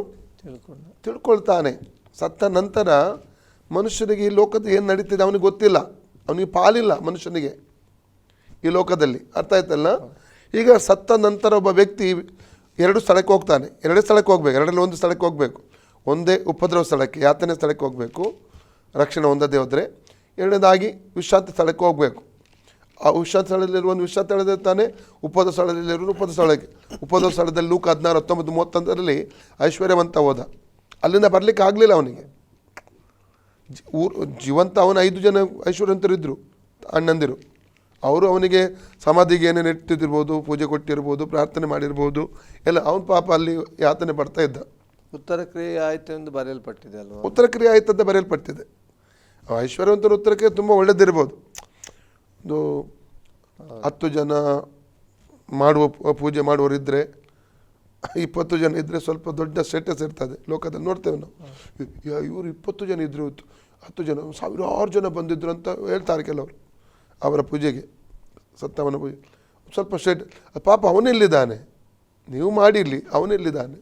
ತಿಳ್ಕೊಳ್ತಾನೆ. ಸತ್ತ ನಂತರ ಮನುಷ್ಯನಿಗೆ ಈ ಲೋಕದ ಏನು ನಡೀತಿದೆ ಅವನಿಗೆ ಗೊತ್ತಿಲ್ಲ, ಅವನಿಗೆ ಪಾಲಿಲ್ಲ ಮನುಷ್ಯನಿಗೆ ಈ ಲೋಕದಲ್ಲಿ. ಅರ್ಥ ಆಯ್ತಲ್ಲ? ಈಗ ಸತ್ತ ನಂತರ ಒಬ್ಬ ವ್ಯಕ್ತಿ 2 ಸ್ಥಳಕ್ಕೆ ಹೋಗ್ತಾನೆ. 2 ಸ್ಥಳಕ್ಕೆ ಹೋಗ್ಬೇಕು, 2ರಲ್ಲಿ 1 ಸ್ಥಳಕ್ಕೆ ಹೋಗಬೇಕು. ಒಂದೇ ಉಪದ್ರವ ಸ್ಥಳಕ್ಕೆ, ಯಾತನೆ ಸ್ಥಳಕ್ಕೆ ಹೋಗಬೇಕು, ರಕ್ಷಣೆ ಹೊಂದದೇ ಹೋದರೆ. 2ನೇದಾಗಿ ವಿಶ್ರಾಂತಿ ಸ್ಥಳಕ್ಕೆ ಹೋಗಬೇಕು. ಆ ವಿಶ್ರಾಂತಿ ಸ್ಥಳದಲ್ಲಿರುವ ಒಂದು ವಿಶ್ರಾಂತಿ ಸ್ಥಳದಲ್ಲಿರ್ತಾನೆ, ಉಪದ ಸ್ಥಳದಲ್ಲಿರುವ ಉಪದ ಸ್ಥಳಕ್ಕೆ. ಉಪದ ಸ್ಥಳದಲ್ಲಿ ಲೂಕ 16:19-31 ಐಶ್ವರ್ಯವಂತ ಹೋದ, ಅಲ್ಲಿಂದ ಬರಲಿಕ್ಕೆ ಆಗಲಿಲ್ಲ ಅವನಿಗೆ. ಜೀವಂತ ಅವನ 5 ಜನ ಐಶ್ವರ್ಯವಂತರಿದ್ದರು, ಅಣ್ಣಂದಿರು. ಅವರು ಅವನಿಗೆ ಸಮಾಧಿಗೆ ಏನೇನು ಇಟ್ಟಿರ್ಬೋದು, ಪೂಜೆ ಕೊಟ್ಟಿರ್ಬೋದು, ಪ್ರಾರ್ಥನೆ ಮಾಡಿರ್ಬೋದು, ಎಲ್ಲ. ಅವನ ಪಾಪ ಅಲ್ಲಿ ಯಾತನೆ ಪಡ್ತಾ ಇದ್ದ. ಉತ್ತರ ಕ್ರಿಯೆ ಆಯಿತು ಎಂದು ಬರೆಯಲ್ಪಟ್ಟಿದೆ ಅಲ್ವಾ? ಉತ್ತರ ಕ್ರಿಯೆ ಆಯ್ತು ಅಂತ ಬರೆಯಲ್ಪಟ್ಟಿದೆ. ಐಶ್ವರ್ಯವಂತರ ಉತ್ತರ ಕ್ರಿಯೆ ತುಂಬ ಒಳ್ಳೆದಿರ್ಬೋದು. ಒಂದು 10 ಜನ ಪೂಜೆ ಮಾಡುವವರಿದ್ದರೆ 20 ಜನ ಇದ್ದರೆ ಸ್ವಲ್ಪ ದೊಡ್ಡ ಸ್ಟೇಟಸ್ ಇರ್ತದೆ ಲೋಕದಲ್ಲಿ ನೋಡ್ತೇವೆ ನಾವು. ಇವರು 20 ಜನ ಇದ್ರು, 10 ಜನ, 1000 ಜನ ಬಂದಿದ್ರು ಅಂತ ಹೇಳ್ತಾರೆ ಕೆಲವರು ಅವರ ಪೂಜೆಗೆ, ಸತ್ತವನ ಪೂಜೆ. ಸ್ವಲ್ಪ ಪಾಪ ಅವನೆಲ್ಲಿದ್ದಾನೆ, ನೀವು ಮಾಡಿರಲಿ, ಅವನೆಲ್ಲಿದ್ದಾನೆ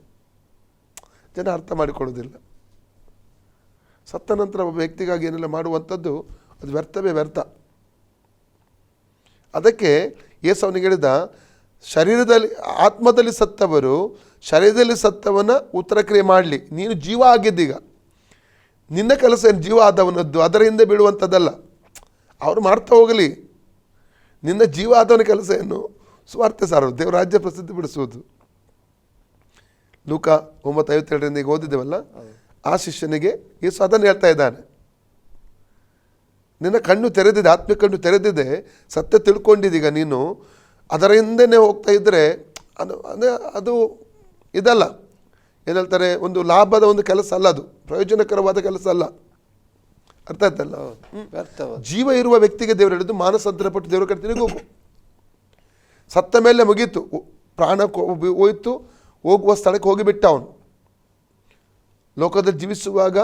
ಜನ ಅರ್ಥ ಮಾಡಿಕೊಳ್ಳೋದಿಲ್ಲ. ಸತ್ತ ನಂತರ ಒಬ್ಬ ವ್ಯಕ್ತಿಗಾಗಿ ಏನೆಲ್ಲ ಮಾಡುವಂಥದ್ದು ಅದು ವ್ಯರ್ಥವೇ ವ್ಯರ್ಥ. ಅದಕ್ಕೆ ಯೇಸು ಅವನಿಗೆ ಹೇಳಿದ, ಶರೀರದಲ್ಲಿ ಆತ್ಮದಲ್ಲಿ ಸತ್ತವರು ಶರೀರದಲ್ಲಿ ಸತ್ತವನ ಉತ್ತರ ಕ್ರಿಯೆ ಮಾಡಲಿ. ನೀನು ಜೀವ ಆಗಿದ್ದೀಗ, ನಿನ್ನ ಕೆಲಸ ಏನು ಜೀವ ಆದವನದ್ದು, ಅದರ ಹಿಂದೆ ಬೀಳುವಂಥದ್ದಲ್ಲ. ಅವರು ಮಾಡ್ತಾ ಹೋಗಲಿ, ನಿನ್ನ ಜೀವ ಆದವನ ಕೆಲಸ ಏನು? ಸ್ವಾರ್ಥ ಸಾರೋದು, ದೇವರ ರಾಜ್ಯ ಪ್ರಸಿದ್ಧಿ ಬಿಡಿಸುವುದು. ಲೂಕ 9:52 ಈಗ ಓದಿದ್ದೇವಲ್ಲ, ಆ ಶಿಷ್ಯನಿಗೆ ಯೇಸು ಅದನ್ನು ಹೇಳ್ತಾ ಇದ್ದಾನೆ. ನಿನ್ನ ಕಣ್ಣು ತೆರೆದಿದೆ, ಆತ್ಮಿಕ ಕಣ್ಣು ತೆರೆದಿದೆ, ಸತ್ಯ ತಿಳ್ಕೊಂಡಿದ್ದೀಗ ನೀನು, ಅದರ ಹಿಂದೆನೇ ಹೋಗ್ತಾ ಇದ್ದರೆ ಅದು ಇದಲ್ಲ, ಏನು ಹೇಳ್ತಾರೆ, ಒಂದು ಲಾಭದ ಒಂದು ಕೆಲಸ ಅಲ್ಲ, ಅದು ಪ್ರಯೋಜನಕರವಾದ ಕೆಲಸ ಅಲ್ಲ. ಅರ್ಥ ಆಯ್ತಲ್ಲ? ಜೀವ ಇರುವ ವ್ಯಕ್ತಿಗೆ ದೇವರು ಹೇಳಿದ್ದು, ಮಾನಸಾಂತರಪಟ್ಟು ದೇವರ ಕಡೆ ತಿರುಗಿ ಹೋಗು. ಸತ್ತ ಮೇಲೆ ಮುಗೀತು, ಪ್ರಾಣ ಹೋಯಿತು, ಹೋಗುವ ಸ್ಥಳಕ್ಕೆ ಹೋಗಿಬಿಟ್ಟ ಅವನು. ಲೋಕದಲ್ಲಿ ಜೀವಿಸುವಾಗ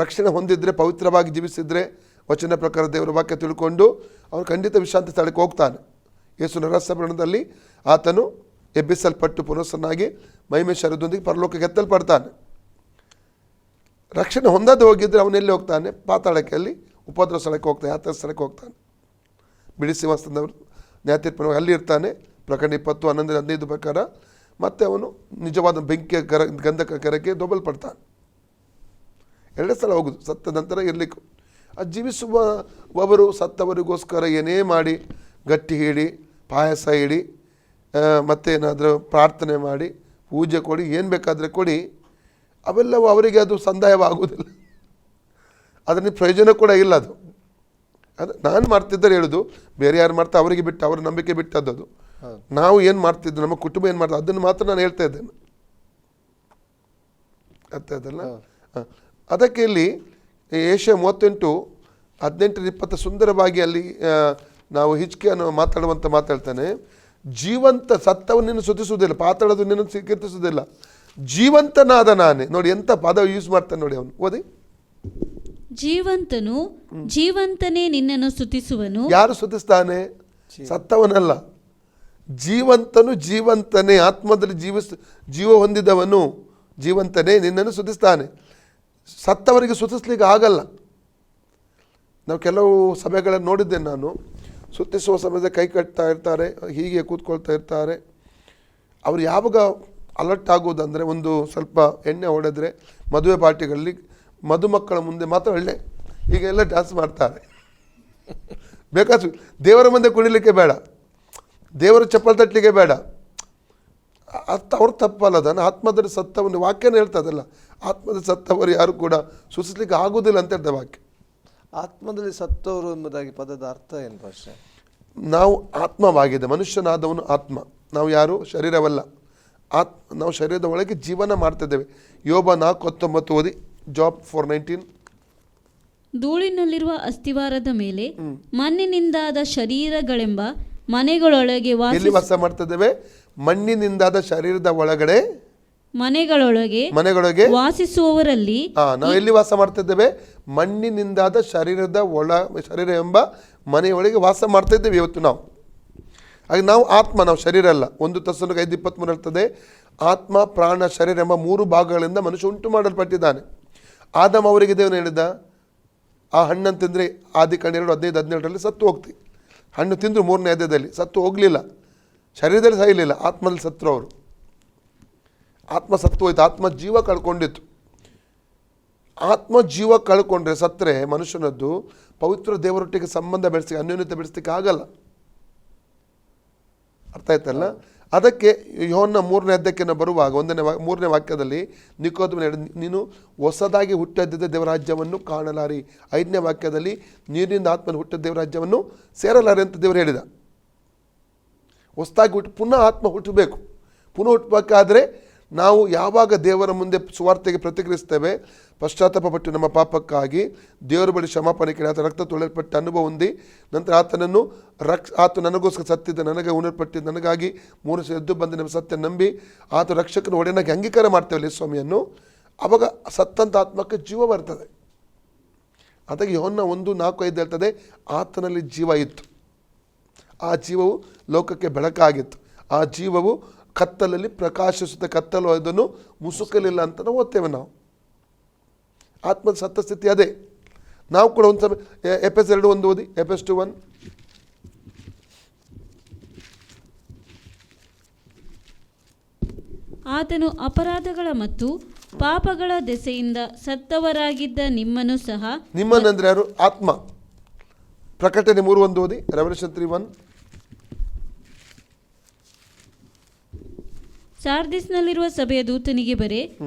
ರಕ್ಷಣೆ ಹೊಂದಿದ್ರೆ, ಪವಿತ್ರವಾಗಿ ಜೀವಿಸಿದರೆ, ವಚನ ಪ್ರಕಾರ ದೇವರ ವಾಕ್ಯ ತಿಳ್ಕೊಂಡು ಅವನು ಖಂಡಿತ ವಿಶ್ರಾಂತಿ ಸ್ಥಳಕ್ಕೆ ಹೋಗ್ತಾನೆ. ಯೇಸು ನರಸಮರಣದಲ್ಲಿ ಆತನು ಎಬ್ಬಿಸಲ್ಪಟ್ಟು ಪುನಸ್ಸನ್ನಾಗಿ ಮಹಿಮೆ ಶರೀರದೊಂದಿಗೆ ಪರಲೋಕಕ್ಕೆ ಎತ್ತಲ್ಪಡ್ತಾನೆ. ರಕ್ಷಣೆ ಹೊಂದದೆ ಹೋಗಿದ್ರೆ ಅವನೆಲ್ಲಿ ಹೋಗ್ತಾನೆ? ಪಾತಾಳಕ್ಕೆ, ಅಲ್ಲಿ ಉಪದ್ರ ಸ್ಥಳಕ್ಕೆ ಹೋಗ್ತಾನೆ, ಯಾತ್ರಾ ಸ್ಥಳಕ್ಕೆ ಹೋಗ್ತಾನೆ. ಬಿಡಿ ಸಿಂಹಾಸನದವರು ನ್ಯಾಯತೀರ್ಪು ಅಲ್ಲಿ ಇರ್ತಾನೆ. ಪ್ರಕರಣ 20:11-15 ಪ್ರಕಾರ ಮತ್ತೆ ಅವನು ನಿಜವಾದ ಬೆಂಕಿಯ ಗಂಧಕ ಕರಕ್ಕೆ ದೊಬ್ಬಲ್ಪಡ್ತಾನೆ. 2 ಸಲ ಹೋಗುದು, ಸತ್ತ ನಂತರ ಇರಲಿಕ್ಕೂ. ಅದು ಜೀವಿಸುವವರು ಸತ್ತವರಿಗೋಸ್ಕರ ಏನೇ ಮಾಡಿ, ಗಟ್ಟಿ ಹಿಡಿ, ಪಾಯಸ ಇಡಿ, ಮತ್ತೇನಾದರೂ ಪ್ರಾರ್ಥನೆ ಮಾಡಿ, ಪೂಜೆ ಕೊಡಿ, ಏನು ಬೇಕಾದರೆ ಕೊಡಿ, ಅವೆಲ್ಲವೂ ಅವರಿಗೆ ಅದು ಸಂದಾಯವಾಗುವುದಿಲ್ಲ. ಅದರಿಂದ ಪ್ರಯೋಜನ ಕೂಡ ಇಲ್ಲ. ಅದು ನಾನು ಮಾಡ್ತಿದ್ದರೆ ಹೇಳೋದು, ಬೇರೆ ಯಾರು ಮಾಡ್ತಾ ಅವರಿಗೆ ಬಿಟ್ಟು, ಅವರ ನಂಬಿಕೆ ಬಿಟ್ಟದ್ದು. ನಾವು ಏನು ಮಾಡ್ತಿದ್ದು, ನಮ್ಮ ಕುಟುಂಬ ಏನು ಮಾಡ್ತಾ, ಅದನ್ನು ಮಾತ್ರ ನಾನು ಹೇಳ್ತಾ ಇದ್ದೇನೆ. ಅರ್ಥ ಆಯ್ತಲ್ಲ? ಅದಕ್ಕೆ ಇಲ್ಲಿ ಏಷ್ಯಾ 38:18-20 ಸುಂದರವಾಗಿ ಅಲ್ಲಿ ನಾವು ಹಿಜ್ಕೀಯನು ಮಾತಾಡುವಂಥ ಮಾತಾಡ್ತಾನೆ. ಜೀವಂತ ಸತ್ತವನ್ನು ನಿನ್ನ ಸ್ತುತಿಸುವುದಿಲ್ಲ, ಪಾತಾಳದು ನಿನ್ನ ಕೀರ್ತಿಸುವುದಿಲ್ಲ, ಜೀವಂತನಾದ ನಾನೇ. ನೋಡಿ ಎಂಥ ಪದ ಯೂಸ್ ಮಾಡ್ತಾನೆ ನೋಡಿ ಅವನು. ಓದಿ. ಜೀವಂತನು ಜೀವಂತನೇ ನಿನ್ನನ್ನು ಸ್ತುತಿಸುವನು. ಯಾರು ಸ್ತುತಿಸ್ತಾನೆ? ಸತ್ತವನಲ್ಲ. ಜೀವಂತನು ಜೀವಂತನೇ, ಆತ್ಮದಲ್ಲಿ ಜೀವ ಹೊಂದಿದವನು ಜೀವಂತನೇ ನಿನ್ನನ್ನು ಸ್ತುತಿಸ್ತಾನೆ. ಸತ್ತವರಿಗೆ ಸ್ತುತಿಸ್ಲಿಕ್ಕೆ ಆಗಲ್ಲ. ನಾವು ಕೆಲವು ಸಭೆಗಳನ್ನು ನೋಡಿದ್ದೇನೆ ನಾನು. ಸ್ತುತಿಸುವ ಸಮಯದಲ್ಲಿ ಕೈ ಕಟ್ತಾ ಇರ್ತಾರೆ, ಹೀಗೆ ಕೂತ್ಕೊಳ್ತಾ ಇರ್ತಾರೆ. ಅವರು ಯಾವಾಗ ಅಲರ್ಟ್ ಆಗೋದಂದರೆ, ಒಂದು ಸ್ವಲ್ಪ ಎಣ್ಣೆ ಹೊಡೆದ್ರೆ ಮದುವೆ ಪಾರ್ಟಿಗಳಲ್ಲಿ ಮದುಮಕ್ಕಳ ಮುಂದೆ ಮಾತ್ರ ಒಳ್ಳೆ ಹೀಗೆಲ್ಲ ಡ್ಯಾನ್ಸ್ ಮಾಡ್ತಾರೆ. ಬೇಕಾದ್ರೆ ದೇವರ ಮುಂದೆ ಕುಣಿಲಿಕ್ಕೆ ಬೇಡ, ದೇವರ ಚಪ್ಪಲ್ ತಟ್ಟಲಿಕ್ಕೆ ಬೇಡ. ಅವ್ರು ತಪ್ಪಲ್ಲದನ್ನು ಆತ್ಮದಲ್ಲಿ ಸತ್ತವನ್ನು ವಾಕ್ಯನ ಹೇಳ್ತದಲ್ಲ, ಆತ್ಮದಲ್ಲಿ ಸತ್ತವರು ಯಾರು ಕೂಡ ಸೂಚಿಸ್ಲಿಕ್ಕೆ ಆಗುವುದಿಲ್ಲ ಅಂತ ಹೇಳ್ತಾರೆ ವಾಕ್ಯ. ಆತ್ಮದಲ್ಲಿ ಸತ್ತವರು ಎಂಬುದಾಗಿ ಪದದ ಅರ್ಥ ಏನು ಭಾಷೆ? ನಾವು ಆತ್ಮವಾಗಿದೆ, ಮನುಷ್ಯನಾದವನು ಆತ್ಮ. ನಾವು ಯಾರು ಶರೀರವಲ್ಲ. ನಾವು ಶರೀರದ ಒಳಗೆ ಜೀವನ ಮಾಡ್ತಿದ್ದೇವೆ. ಯೋಬ 4:19 ಓದಿ. ಜಾಬ್ 4:19. ಧೂಳಿನಲ್ಲಿರುವ ಅಸ್ಥಿವಾರದ ಮೇಲೆ ಮಣ್ಣಿನಿಂದಾದ ಶರೀರಗಳೆಂಬ ಮನೆಗಳೊಳಗೆ ವಾಸ ಮಾಡ್ತಿದ್ದೇವೆ. ಮಣ್ಣಿನಿಂದಾದ ಶರೀರದ ಒಳಗಡೆ ಮನೆಗಳೊಳಗೆ ವಾಸಿಸುವವರಲ್ಲಿ ನಾವು ಎಲ್ಲಿ ವಾಸ ಮಾಡ್ತಿದ್ದೇವೆ? ಮಣ್ಣಿನಿಂದಾದ ಶರೀರ ಎಂಬ ಮನೆಯೊಳಗೆ ವಾಸ ಮಾಡ್ತಾ ಇದ್ದೇವೆ ಇವತ್ತು ನಾವು. ಹಾಗೆ ನಾವು ಆತ್ಮ, ನಾವು ಶರೀರ ಅಲ್ಲ. 1 ತೆಸಲೋನಿಕ 5:23 ಹೇಳ್ತದೆ, ಆತ್ಮ, ಪ್ರಾಣ, ಶರೀರ ಎಂಬ 3 ಭಾಗಗಳಿಂದ ಮನುಷ್ಯ ಉಂಟು ಮಾಡಲ್ಪಟ್ಟಿದ್ದಾನೆ. ಆದಮ ಅವರಿಗೆ ದೇವನು ಹೇಳಿದ, ಆ ಹಣ್ಣನ್ನು ತಿಂದರೆ ಆದಿಕಾಂಡ 2:15-17 ಸತ್ತು ಹೋಗ್ತಿ. ಹಣ್ಣು ತಿಂದರು 3ನೇ ಅಧ್ಯಾಯದಲ್ಲಿ, ಸತ್ತು ಹೋಗಲಿಲ್ಲ, ಶರೀರದಲ್ಲಿ ಸಾಯಲಿಲ್ಲ, ಆತ್ಮದಲ್ಲಿ ಸತ್ತರು ಅವರು. ಆತ್ಮ ಸತ್ತು ಹೋಯ್ತು, ಆತ್ಮ ಜೀವ ಕಳ್ಕೊಂಡಿತ್ತು. ಆತ್ಮ ಜೀವ ಕಳ್ಕೊಂಡ್ರೆ, ಸತ್ತರೆ ಮನುಷ್ಯನದ್ದು ಪವಿತ್ರ ದೇವರೊಟ್ಟಿಗೆ ಸಂಬಂಧ ಬೆಳೆಸಲಿಕ್ಕೆ, ಅನ್ಯೋನ್ಯತೆ ಬೆಳೆಸಲಿಕ್ಕೆ ಆಗಲ್ಲ. ಅರ್ಥ ಆಯ್ತಲ್ಲ? ಅದಕ್ಕೆ ಯೋಹನ್ನ 3ನೇ ಅಧ್ಯಾಯಕ್ಕೆ ಬರುವಾಗ 3ನೇ ವಾಕ್ಯದಲ್ಲಿ ನಿಕೋದೇಮನ ನೀನು ಹೊಸದಾಗಿ ಹುಟ್ಟಿದ್ದ ದೇವರಾಜ್ಯವನ್ನು ಕಾಣಲಾರಿ. 5ನೇ ವಾಕ್ಯದಲ್ಲಿ ನೀರಿನಿಂದ ಆತ್ಮನ ಹುಟ್ಟಿದ ದೇವರಾಜ್ಯವನ್ನು ಸೇರಲಾರಿ ಅಂತ ದೇವರು ಹೇಳಿದ. ಹೊಸದಾಗಿ ಪುನಃ ಆತ್ಮ ಹುಟ್ಟಬೇಕು. ಪುನಃ ಹುಟ್ಟಬೇಕಾದ್ರೆ ನಾವು ಯಾವಾಗ ದೇವರ ಮುಂದೆ ಸುವಾರ್ತೆಗೆ ಪ್ರತಿಕ್ರಿಯಿಸ್ತೇವೆ, ಪಶ್ಚಾತ್ತಾಪಪಟ್ಟು ನಮ್ಮ ಪಾಪಕ್ಕಾಗಿ ದೇವರ ಬಳಿ ಕ್ಷಮಾಪಣೆ ಕೇಳಿ ಆತ ರಕ್ತ ತೊಳೆಯಲ್ಪಟ್ಟ ಅನುಭವ ಹೊಂದಿ ನಂತರ ಆತನನ್ನು ಆತ ನನಗೋಸ್ಕರ ಸತ್ತಿದ್ದ, ನನಗೆ ಉಣಲ್ಪಟ್ಟಿದ್ದ, ನನಗಾಗಿ 3 ದಿವಸ ಎದ್ದು ಬಂದು ನಮ್ಮ ಸತ್ಯ ನಂಬಿ ಆತ ರಕ್ಷಕನ ಒಡೆಯನಾಗಿ ಅಂಗೀಕಾರ ಮಾಡ್ತೇವಲ್ಲ ಸ್ವಾಮಿಯನ್ನು, ಆವಾಗ ಸತ್ತಂತ ಆತ್ಮಕ್ಕೆ ಜೀವ ಬರ್ತದೆ. ಅದಕ್ಕೆ ಯೋಹನ್ನ 1:4-5 ಹೇಳ್ತದೆ, ಆತನಲ್ಲಿ ಜೀವ ಇತ್ತು, ಆ ಜೀವವು ಲೋಕಕ್ಕೆ ಬೆಳಕಾಗಿತ್ತು, ಆ ಜೀವವು ಕತ್ತಲಲ್ಲಿ ಪ್ರಕಾಶಿಸುತ್ತೆ, ಕತ್ತಲು ಅದನ್ನು ಮುಸುಕಲಿಲ್ಲ ಅಂತ ನಾವು ಓದ್ತೇವೆ. ನಾವು ಆತ್ಮದ ಸತ್ತ ಸ್ಥಿತಿ ಅದೇ. ನಾವು ಕೂಡ ಒಂದು ಸಮಯ ಎಫೆಸ್ 2:1 ಓದಿ. ಎಫೆಸ್ 2:1. ಆತನು ಅಪರಾಧಗಳ ಮತ್ತು ಪಾಪಗಳ ದೆಸೆಯಿಂದ ಸತ್ತವರಾಗಿದ್ದ ನಿಮ್ಮನ್ನು ಸಹ, ನಿಮ್ಮನ್ನಂದ್ರೆ ಯಾರು? ಆತ್ಮ. ಪ್ರಕಟಣೆ 3:1 ಓದಿ. ರೆವಲ್ಯೂಷನ್ 3:1. ಸಾರ್ದಿಸ್ನಲ್ಲಿರುವ ಸಭೆಯ ದೂತನಿಗೆ ಬರೆ,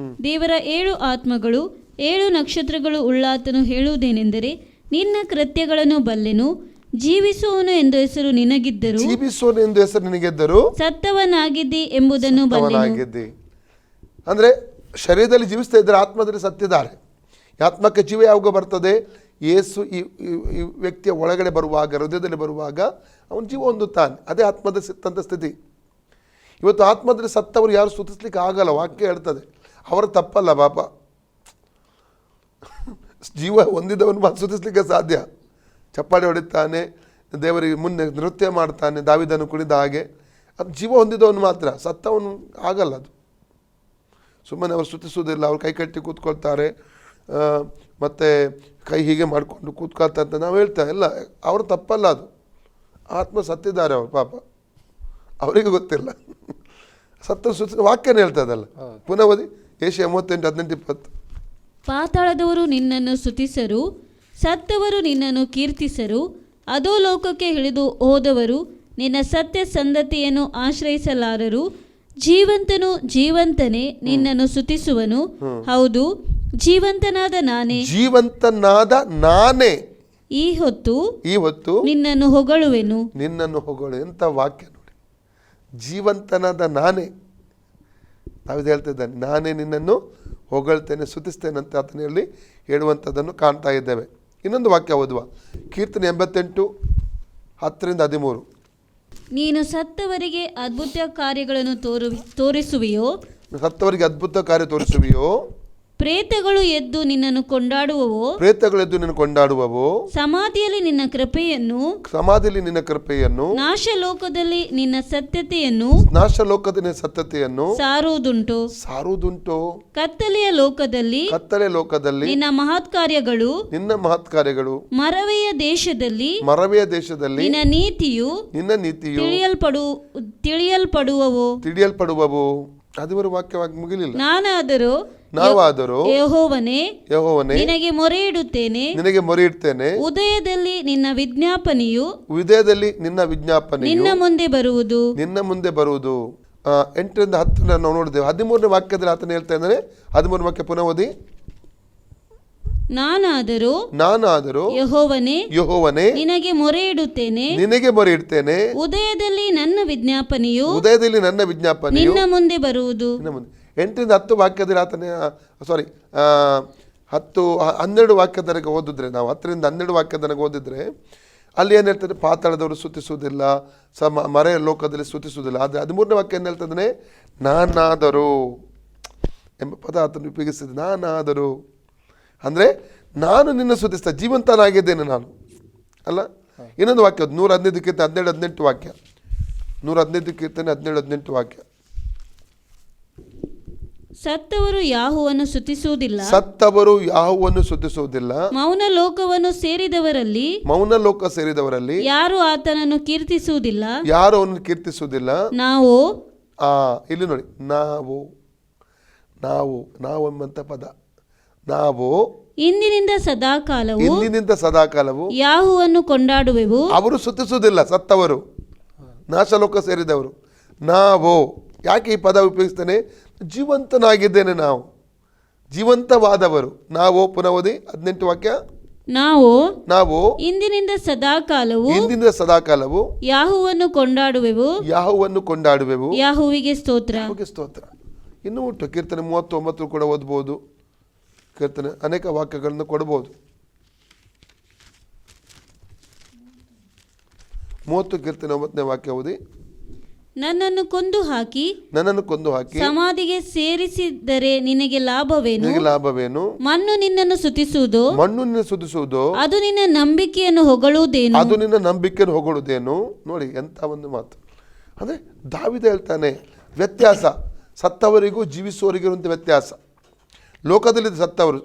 ದೇವರ 7 ಆತ್ಮಗಳು 7 ನಕ್ಷತ್ರಗಳು ಉಳ್ಳಾತನು ಹೇಳುವುದೇನೆಂದರೆ, ನಿನ್ನ ಕೃತ್ಯಗಳನ್ನು ಬಲ್ಲೆನು, ಜೀವಿಸುವವನು ಎಂದು ಹೆಸರು ನಿನಗಿದ್ದರು, ಜೀವಿಸುವನು ಎಂದು ಹೆಸರು ನಿನಗಿದ್ದರು, ಸತ್ತವನಾಗಿದ್ದಿ ಎಂಬುದನ್ನು ಬಲ್ಲೆನು. ಅಂದ್ರೆ ಶರೀರದಲ್ಲಿ ಜೀವಿಸ್ತಾ ಇದ್ದಾರೆ, ಆತ್ಮದಲ್ಲಿ ಸತ್ತಿದ್ದಾರೆ. ಆತ್ಮಕ್ಕೆ ಜೀವ ಯಾವಾಗ ಬರ್ತದೆ? ಯೇಸು ಈ ವ್ಯಕ್ತಿಯ ಒಳಗಡೆ ಬರುವಾಗ, ಹೃದಯದಲ್ಲಿ ಬರುವಾಗ ಅವನು ಜೀವ ಹೊಂದುತ್ತಾನೆ. ಅದೇ ಆತ್ಮದ ಸಿತ್ತಂತ ಸ್ಥಿತಿ. ಇವತ್ತು ಆತ್ಮದಲ್ಲಿ ಸತ್ತವರು ಯಾರು ಸ್ತುತಿಸ್ಲಿಕ್ಕೆ ಆಗಲ್ಲ. ವಾಕ್ಯ ಹೇಳ್ತದೆ, ಅವರ ತಪ್ಪಲ್ಲ ಪಾಪ. ಜೀವ ಹೊಂದಿದವನು ಮಾತ್ರ ಸ್ತುತಿಸ್ಲಿಕ್ಕೆ ಸಾಧ್ಯ. ಚಪ್ಪಾಳೆ ಹೊಡಿತಾನೆ, ದೇವರಿಗೆ ಮುನ್ನೆ ನೃತ್ಯ ಮಾಡ್ತಾನೆ, ದಾವಿದನು ಕುಣಿದ ಹಾಗೆ. ಅದು ಜೀವ ಹೊಂದಿದವನು ಮಾತ್ರ, ಸತ್ತವನು ಆಗಲ್ಲ. ಅದು ಸುಮ್ಮನೆ ಅವರು ಸ್ತುತಿಸೋದಿಲ್ಲ, ಅವ್ರು ಕೈ ಕಟ್ಟಿ ಕೂತ್ಕೊಳ್ತಾರೆ, ಮತ್ತು ಕೈ ಹೀಗೆ ಮಾಡಿಕೊಂಡು ಕೂತ್ಕೊಳ್ತಾರೆ ಅಂತ ನಾವು ಹೇಳ್ತೇವೆ. ಇಲ್ಲ, ಅವರು ತಪ್ಪಲ್ಲ. ಅದು ಆತ್ಮ ಸತ್ತಿದ್ದಾರೆ ಅವರು ಪಾಪ, ಅವರಿಗೆ ಗೊತ್ತಿಲ್ಲ. ಸತ್ತ ವಾಕ್ಯನ ಹೇಳ್ತದಲ್ಲ. ಪುನಃ ಓದಿ ಏಷ್ಯಾ 38:18-20. ಪಾತಾಳದವರು ನಿನ್ನನ್ನು ಸ್ತುತಿಸರು, ಸತ್ತವರು ನಿನ್ನನ್ನು ಕೀರ್ತಿಸರು, ಅದೋ ಲೋಕಕ್ಕೆ ಇಳಿದು ಹೋದವರು ನಿನ್ನ ಸತ್ಯ ಸಂಧತೆಯನ್ನು ಆಶ್ರಯಿಸಲಾರರು. ಜೀವಂತನು ಜೀವಂತನೇ ನಿನ್ನನ್ನು ಸ್ತುತಿಸುವನು, ಹೌದು ಜೀವಂತನಾದ ನಾನೇ, ಜೀವಂತನಾದ ನಾನೇ ಈ ಹೊತ್ತು ನಿನ್ನನ್ನು ಹೊಗಳುವೆನು. ನಿನ್ನನ್ನು ಹೊಗಳು. ಎಂಥ ವಾಕ್ಯ ನೋಡಿ. ಜೀವಂತನಾದ ನಾನೇ, ನಾವಿದು ಹೇಳ್ತಿದ್ದಾನೆ, ನಾನೇ ನಿನ್ನನ್ನು ಹೊಗಳ್ತೇನೆ, ಸ್ತುತಿಸ್ತೇನೆ ಅಂತ ಆತನಲ್ಲಿ ಹೇಳುವಂಥದ್ದನ್ನು ಕಾಣ್ತಾ ಇದ್ದೇವೆ. ಇನ್ನೊಂದು ವಾಕ್ಯ ಓದುವ. ಕೀರ್ತನೆ 88:10-13. ನೀನು ಸತ್ತವರಿಗೆ ಅದ್ಭುತ ಕಾರ್ಯಗಳನ್ನು ತೋರಿಸುವೆಯೋ, ಸತ್ತವರಿಗೆ ಅದ್ಭುತ ಕಾರ್ಯ ತೋರಿಸುವೆಯೋ, ಪ್ರೇತಗಳು ಎದ್ದು ನಿನ್ನನ್ನು ಕೊಂಡಾಡುವವೋ, ಪ್ರೇತಗಳು ಎದ್ದು ನಿನ್ನ ಕೊಂಡಾಡುವವೋ, ಸಮಾಧಿಯಲ್ಲಿ ನಿನ್ನ ಕೃಪೆಯನ್ನು, ನಾಶಲೋಕದಲ್ಲಿ ನಿನ್ನ ಸತ್ಯತೆಯನ್ನು ಸಾರುವುದುಂಟು. ಕತ್ತಲೆಯ ಲೋಕದಲ್ಲಿ ನಿನ್ನ ಮಹತ್ ಕಾರ್ಯಗಳು, ಮರವೆಯ ದೇಶದಲ್ಲಿ ನಿನ್ನ ನೀತಿಯು ತಿಳಿಯಲ್ಪಡುವವು. ಅದುವರೆ ವಾಕ್ಯವಾಗಿ ಮುಗಿಲಿಲ್ಲ. ನಾವಾದರೂ ಯೆಹೋವನೇ ನಿನಗೆ ಮೊರೆಯಿಡುತ್ತೇನೆ, ಉದಯದಲ್ಲಿ ನಿನ್ನ ವಿಜ್ಞಾಪನೆಯು ನಿನ್ನ ಮುಂದೆ ಬರುವುದು. 8-10 ನಾವು ನೋಡಿದ್ದೇವೆ. 13ನೇ ವಾಕ್ಯದಲ್ಲಿ ಆತನ ಹೇಳ್ತಾ ಇದ್ದಾನೆ. 13ನೇ ವಾಕ್ಯ ಪುನಃ ಓದಿ. ನಾನಾದರೂ ಯೆಹೋವನೇ ನಿನಗೆ ಮೊರೆಯಿಡುತ್ತೇನೆ, ಉದಯದಲ್ಲಿ ನನ್ನ ವಿಜ್ಞಾಪನೆಯು ನಿನ್ನ ಮುಂದೆ ಬರುವುದು. 8-10 ವಾಕ್ಯದಲ್ಲಿ ಆತನ 12 ವಾಕ್ಯದವರೆಗೆ ಓದಿದ್ರೆ, ನಾವು 10-12 ವಾಕ್ಯದವರೆಗೆ ಓದಿದ್ರೆ ಅಲ್ಲಿ ಏನು ಹೇಳ್ತಾರೆ? ಪಾತಾಳದವರು ಸ್ತುತಿಸುವುದಿಲ್ಲ, ಮರೆಯ ಲೋಕದಲ್ಲಿ ಸ್ತುತಿಸುವುದಿಲ್ಲ. ಆದರೆ 13ನೇ ವಾಕ್ಯ ಏನು ಹೇಳ್ತದೆ? ನಾನಾದರೂ ಎಂಬ ಪದ ಆತನು ಉಪಯೋಗಿಸಿದೆ. ನಾನಾದರೂ ಅಂದರೆ ನಾನು ನಿನ್ನ ಸ್ತುತಿಸ್ತಾ ಜೀವಂತನಾಗಿದ್ದೇನೆ ನಾನು ಅಲ್ಲ. ಇನ್ನೊಂದು ವಾಕ್ಯ 115 ಕೀರ್ತನೆ 17-18 ವಾಕ್ಯ. 115 ಕೀರ್ತನೆ 17-18 ವಾಕ್ಯ. ಸತ್ತವರು ಯಾಹುವನ್ನು ಸ್ತುತಿಸುವುದಿಲ್ಲ, ಮೌನ ಲೋಕ ಸೇರಿದವರಲ್ಲಿ ಯಾರು ಆತನನ್ನು ಕೀರ್ತಿಸುವುದಿಲ್ಲ. ನಾವು ಇಲ್ಲಿ ನೋಡಿ, ನಾವು ಎಂಬಂತ ಪದ. ನಾವು ಇಂದಿನಿಂದ ಸದಾಕಾಲವು ಯಾಹುವನ್ನು ಕೊಂಡಾಡುವೆವು. ಅವರು ಸ್ತುತಿಸುವುದಿಲ್ಲ, ಸತ್ತವರು, ನಾಶಲೋಕ ಸೇರಿದವರು. ನಾವು ಯಾಕೆ ಈ ಪದ ಉಪಯೋಗಿಸ್ತೇನೆ? ಜೀವಂತನಾಗಿದ್ದೇನೆ, ನಾವು ಜೀವಂತವಾದವರು. ನಾವು ಪುನಃ ಓದಿ 18 ವಾಕ್ಯ. ನಾವು ಇಂದಿನಿಂದ ಸದಾಕಾಲವು ಯಾಹುವನ್ನು ಕೊಂಡಾಡುವೆವು. ಯಾಹುವಿಗೆ ಸ್ತೋತ್ರ. ಇನ್ನೂ ಉಂಟು. ಕೀರ್ತನೆ 39 ಕೂಡ ಓದ್ಬೋದು. ಕೀರ್ತನೆ ಅನೇಕ ವಾಕ್ಯಗಳನ್ನು ಕೊಡ್ಬೋದು. 30 ಕೀರ್ತನೆ 9ನೇ ವಾಕ್ಯ ಓದಿ. ನನ್ನನ್ನು ಕೊಂದು ಹಾಕಿ ಸಮಾಧಿಗೆ ಸೇರಿಸಿದರೆ ನಿನಗೆ ಲಾಭವೇನು? ಮಣ್ಣು ನಿನ್ನನ್ನು ಸ್ತುತಿಸುವುದು ಅದು ನಿನ್ನ ನಂಬಿಕೆಯನ್ನು ಹೊಗಳುವುದೇನು? ನೋಡಿ ಎಂತ ಒಂದು ಮಾತು. ಅಂದ್ರೆ ದಾವೀದ ಹೇಳ್ತಾನೆ, ವ್ಯತ್ಯಾಸ ಸತ್ತವರಿಗೂ ಜೀವಿಸುವವರಿಗಿರುವಂಥ ವ್ಯತ್ಯಾಸ. ಲೋಕದಲ್ಲಿ ಸತ್ತವರು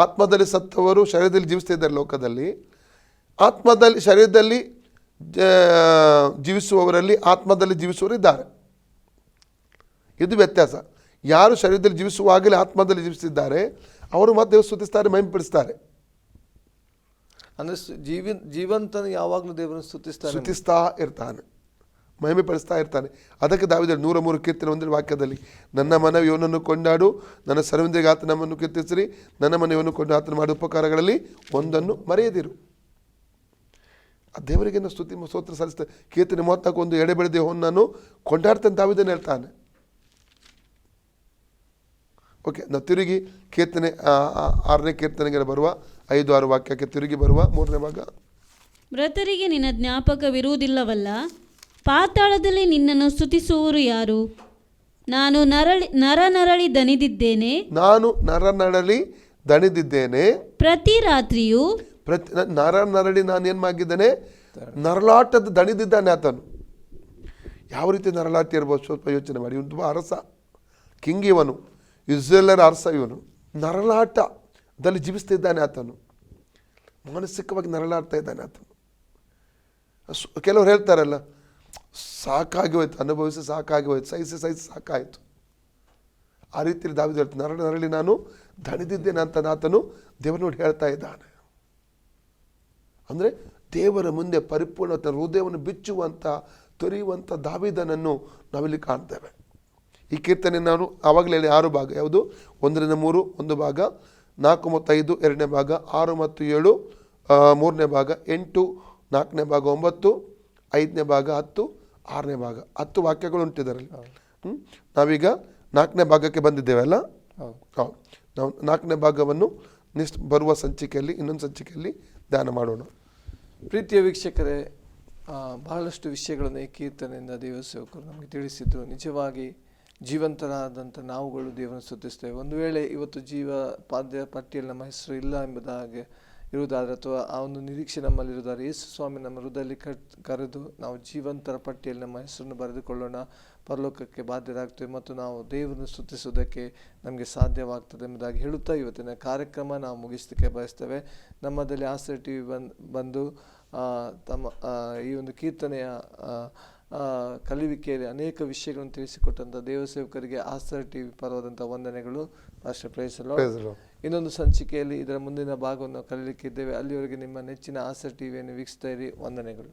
ಆತ್ಮದಲ್ಲಿ ಸತ್ತವರು ಶರೀರದಲ್ಲಿ ಜೀವಿಸ್ತಿದ್ದಾರೆ. ಲೋಕದಲ್ಲಿ ಶರೀರದಲ್ಲಿ ಜೀವಿಸುವವರಲ್ಲಿ ಆತ್ಮದಲ್ಲಿ ಜೀವಿಸುವವರು ಇದ್ದಾರೆ. ಇದು ವ್ಯತ್ಯಾಸ. ಯಾರು ಶರೀರದಲ್ಲಿ ಜೀವಿಸುವಾಗಲೇ ಆತ್ಮದಲ್ಲಿ ಜೀವಿಸಿದ್ದಾರೆ ಅವರು ಮತ್ತೆ ಸ್ತುತಿಸ್ತಾರೆ, ಮಹಿಮೆಪಡಿಸ್ತಾರೆ. ಅಂದರೆ ಜೀವಂತನು ಯಾವಾಗಲೂ ದೇವರನ್ನು ಸ್ತುತಿಸ್ತಾ ಇರ್ತಾನೆ, ಮಹಿಮೆಪಡಿಸ್ತಾ ಇರ್ತಾನೆ. ಅದಕ್ಕೆ ದಾವೀದ 103 ಕೀರ್ತನೆ 1 ವಾಕ್ಯದಲ್ಲಿ, ನನ್ನ ಮನವು ಇವನನ್ನು ಕೊಂಡಾಡು, ನನ್ನ ಸರ್ವನಿಗೆ ಆತ ನಮ್ಮನ್ನು ಕೀರ್ತಿಸಿರಿ, ನನ್ನ ಮನೆಯನ್ನು ಕೊಂಡು ಆತನ ಮಾಡಿದ ಉಪಕಾರಗಳಲ್ಲಿ ಒಂದನ್ನು ಮರೆಯದಿರು. ಆ ದೇವರಿಗೆ ಸ್ತುತಿ ಸ್ತೋತ್ರ ಸಲ್ಲಿಸ್ತಾರೆ. ಕೀರ್ತನೆ 34 ಎಡೆ ಬೆಳೆದ ಹೊನ್ನನ್ನು ಕೊಂಡಾಡ್ತಾನೆ ದಾವೀದನು ಹೇಳ್ತಾನೆ. ಓಕೆ, ನಾವು ತಿರುಗಿ ಕೀರ್ತನೆ 6ನೇ ಕೀರ್ತನೆಗೆ ಬರುವ 5-6 ವಾಕ್ಯಕ್ಕೆ ತಿರುಗಿ ಬರುವ 3ನೇ ಭಾಗ. ಮೃತರಿಗೆ ನಿನ್ನ ಜ್ಞಾಪಕವಿರುವುದಿಲ್ಲವಲ್ಲ, ಪಾತಾಳದಲ್ಲಿ ನಿನ್ನನ್ನು ಸ್ತುತಿಸುವವರು ಯಾರು? ನಾನು ನರನರಳಿ ದಣಿದಿದ್ದೇನೆ. ಪ್ರತಿ ರಾತ್ರಿಯೂ ನರನರಳಿ ನಾನು ಏನು ಆಗಿದ್ದೇನೆ? ನರಳಾಟದ ದಣಿದಿದ್ದಾನೆ ಆತನು. ಯಾವ ರೀತಿ ನರಳಾಟ ಇರ್ಬೋದು ಸ್ವಲ್ಪ ಯೋಚನೆ ಮಾಡಿ. ಇವನು ತುಂಬ ಅರಸ, ಕಿಂಗ್ ಇವನು, ಇಸ್ರೇಲರ ಅರಸ ಇವನು. ನರಳಾಟದಲ್ಲಿ ಜೀವಿಸ್ತಿದ್ದಾನೆ ಆತನು, ಮಾನಸಿಕವಾಗಿ ನರಳಾಡ್ತಾ ಇದ್ದಾನೆ ಆತನು. ಕೆಲವರು ಹೇಳ್ತಾರಲ್ಲ, ಸಾಕಾಗಿ ಹೋಯ್ತು, ಅನುಭವಿಸಿ ಸಾಕಾಗಿ ಹೋಯ್ತು, ಸಹಿಸಿ ಸಾಕಾಯಿತು. ಆ ರೀತಿಯಲ್ಲಿ ದಾವೀದ ಹೇಳ್ತಾನೆ, ನರಳಿ ನಾನು ದಣಿದಿದ್ದೇನೆ ಅಂತ ಆತನು ದೇವರು ನೋಡಿ ಹೇಳ್ತಾ ಇದ್ದಾನೆ. ಅಂದರೆ ದೇವರ ಮುಂದೆ ಪರಿಪೂರ್ಣ ಹೃದಯವನ್ನು ಬಿಚ್ಚುವಂಥ ತೊರೆಯುವಂಥ ದಾವೀದನನ್ನು ನಾವಿಲ್ಲಿ ಕಾಣ್ತೇವೆ. ಈ ಕೀರ್ತನೆ ನಾನು ಆವಾಗಲೇ ಹೇಳಿ 6 ಭಾಗ. ಯಾವುದು? 1ರಿಂದ 3 1 ಭಾಗ, 4 ಮತ್ತು 5 2ನೇ ಭಾಗ, 6 ಮತ್ತು 7 3ನೇ ಭಾಗ, 8 4ನೇ ಭಾಗ, 9 5ನೇ ಭಾಗ, 10 6ನೇ ಭಾಗ. 10 ವಾಕ್ಯಗಳು ಉಂಟಿದರಲ್ಲಿ. ನಾವೀಗ 4ನೇ ಭಾಗಕ್ಕೆ ಬಂದಿದ್ದೇವೆ ಅಲ್ಲ? ಹೌದು. ನಾವು 4ನೇ ಭಾಗವನ್ನು ಬರುವ ಸಂಚಿಕೆಯಲ್ಲಿ, ಇನ್ನೊಂದು ಸಂಚಿಕೆಯಲ್ಲಿ ಧ್ಯಾನ ಮಾಡೋಣ. ಪ್ರೀತಿಯ ವೀಕ್ಷಕರೇ, ಬಹಳಷ್ಟು ವಿಷಯಗಳನ್ನು ಈ ಕೀರ್ತನೆಯಿಂದ ದೇವ ಸೇವಕರು ನಮಗೆ ತಿಳಿಸಿದ್ರು. ನಿಜವಾಗಿ ಜೀವಂತರಾದಂಥ ನಾವುಗಳು ದೇವರನ್ನು ಸ್ತುತಿಸ್ತೇವೆ. ಒಂದು ವೇಳೆ ಇವತ್ತು ಪಟ್ಟಿಯಲ್ಲಿ ನಮ್ಮ ಹೆಸರು ಇಲ್ಲ ಎಂಬುದಾಗಿ ಇರುವುದಾದರೆ, ಅಥವಾ ಆ ಒಂದು ನಿರೀಕ್ಷೆ ನಮ್ಮಲ್ಲಿರುವುದಾದರೆ, ಯೇಸು ಸ್ವಾಮಿ ನಮ್ಮ ಹೃದಯದಲ್ಲಿ ಕರೆದು ನಾವು ಜೀವಂತರ ಪಟ್ಟಿಯಲ್ಲಿ ನಮ್ಮ ಹೆಸರನ್ನು ಬರೆದುಕೊಳ್ಳೋಣ. ಪರಲೋಕಕ್ಕೆ ಬಾಧ್ಯರಾಗ್ತೇವೆ ಮತ್ತು ನಾವು ದೇವರನ್ನು ಸ್ತುತಿಸುವುದಕ್ಕೆ ನಮಗೆ ಸಾಧ್ಯವಾಗ್ತದೆ ಎಂಬುದಾಗಿ ಹೇಳುತ್ತಾ ಇವತ್ತಿನ ಕಾರ್ಯಕ್ರಮ ನಾವು ಮುಗಿಸಲಿಕ್ಕೆ ಬಯಸ್ತೇವೆ. ನಮ್ಮದಲ್ಲಿ ಆಸರೆ ಟಿ ವಿ ಬಂದು ತಮ್ಮ ಈ ಒಂದು ಕೀರ್ತನೆಯ ಕಲಿವಿಕೆಯಲ್ಲಿ ಅನೇಕ ವಿಷಯಗಳನ್ನು ತಿಳಿಸಿಕೊಟ್ಟಂಥ ದೇವಸೇವಕರಿಗೆ ಆಸರೆ ಟಿ ವಿ ಪರವಾದಂಥ ವಂದನೆಗಳು. Pastor praise the Lord. ಇನ್ನೊಂದು ಸಂಚಿಕೆಯಲ್ಲಿ ಇದರ ಮುಂದಿನ ಭಾಗವನ್ನು ಕಲಿಯಲಿಕ್ಕಿದ್ದೇವೆ. ಅಲ್ಲಿವರೆಗೆ ನಿಮ್ಮ ನೆಚ್ಚಿನ ಆಸರೆ ಟಿವಿಯನ್ನು ವೀಕ್ಷಿಸ್ತಾ ಇರಿ. ವಂದನೆಗಳು.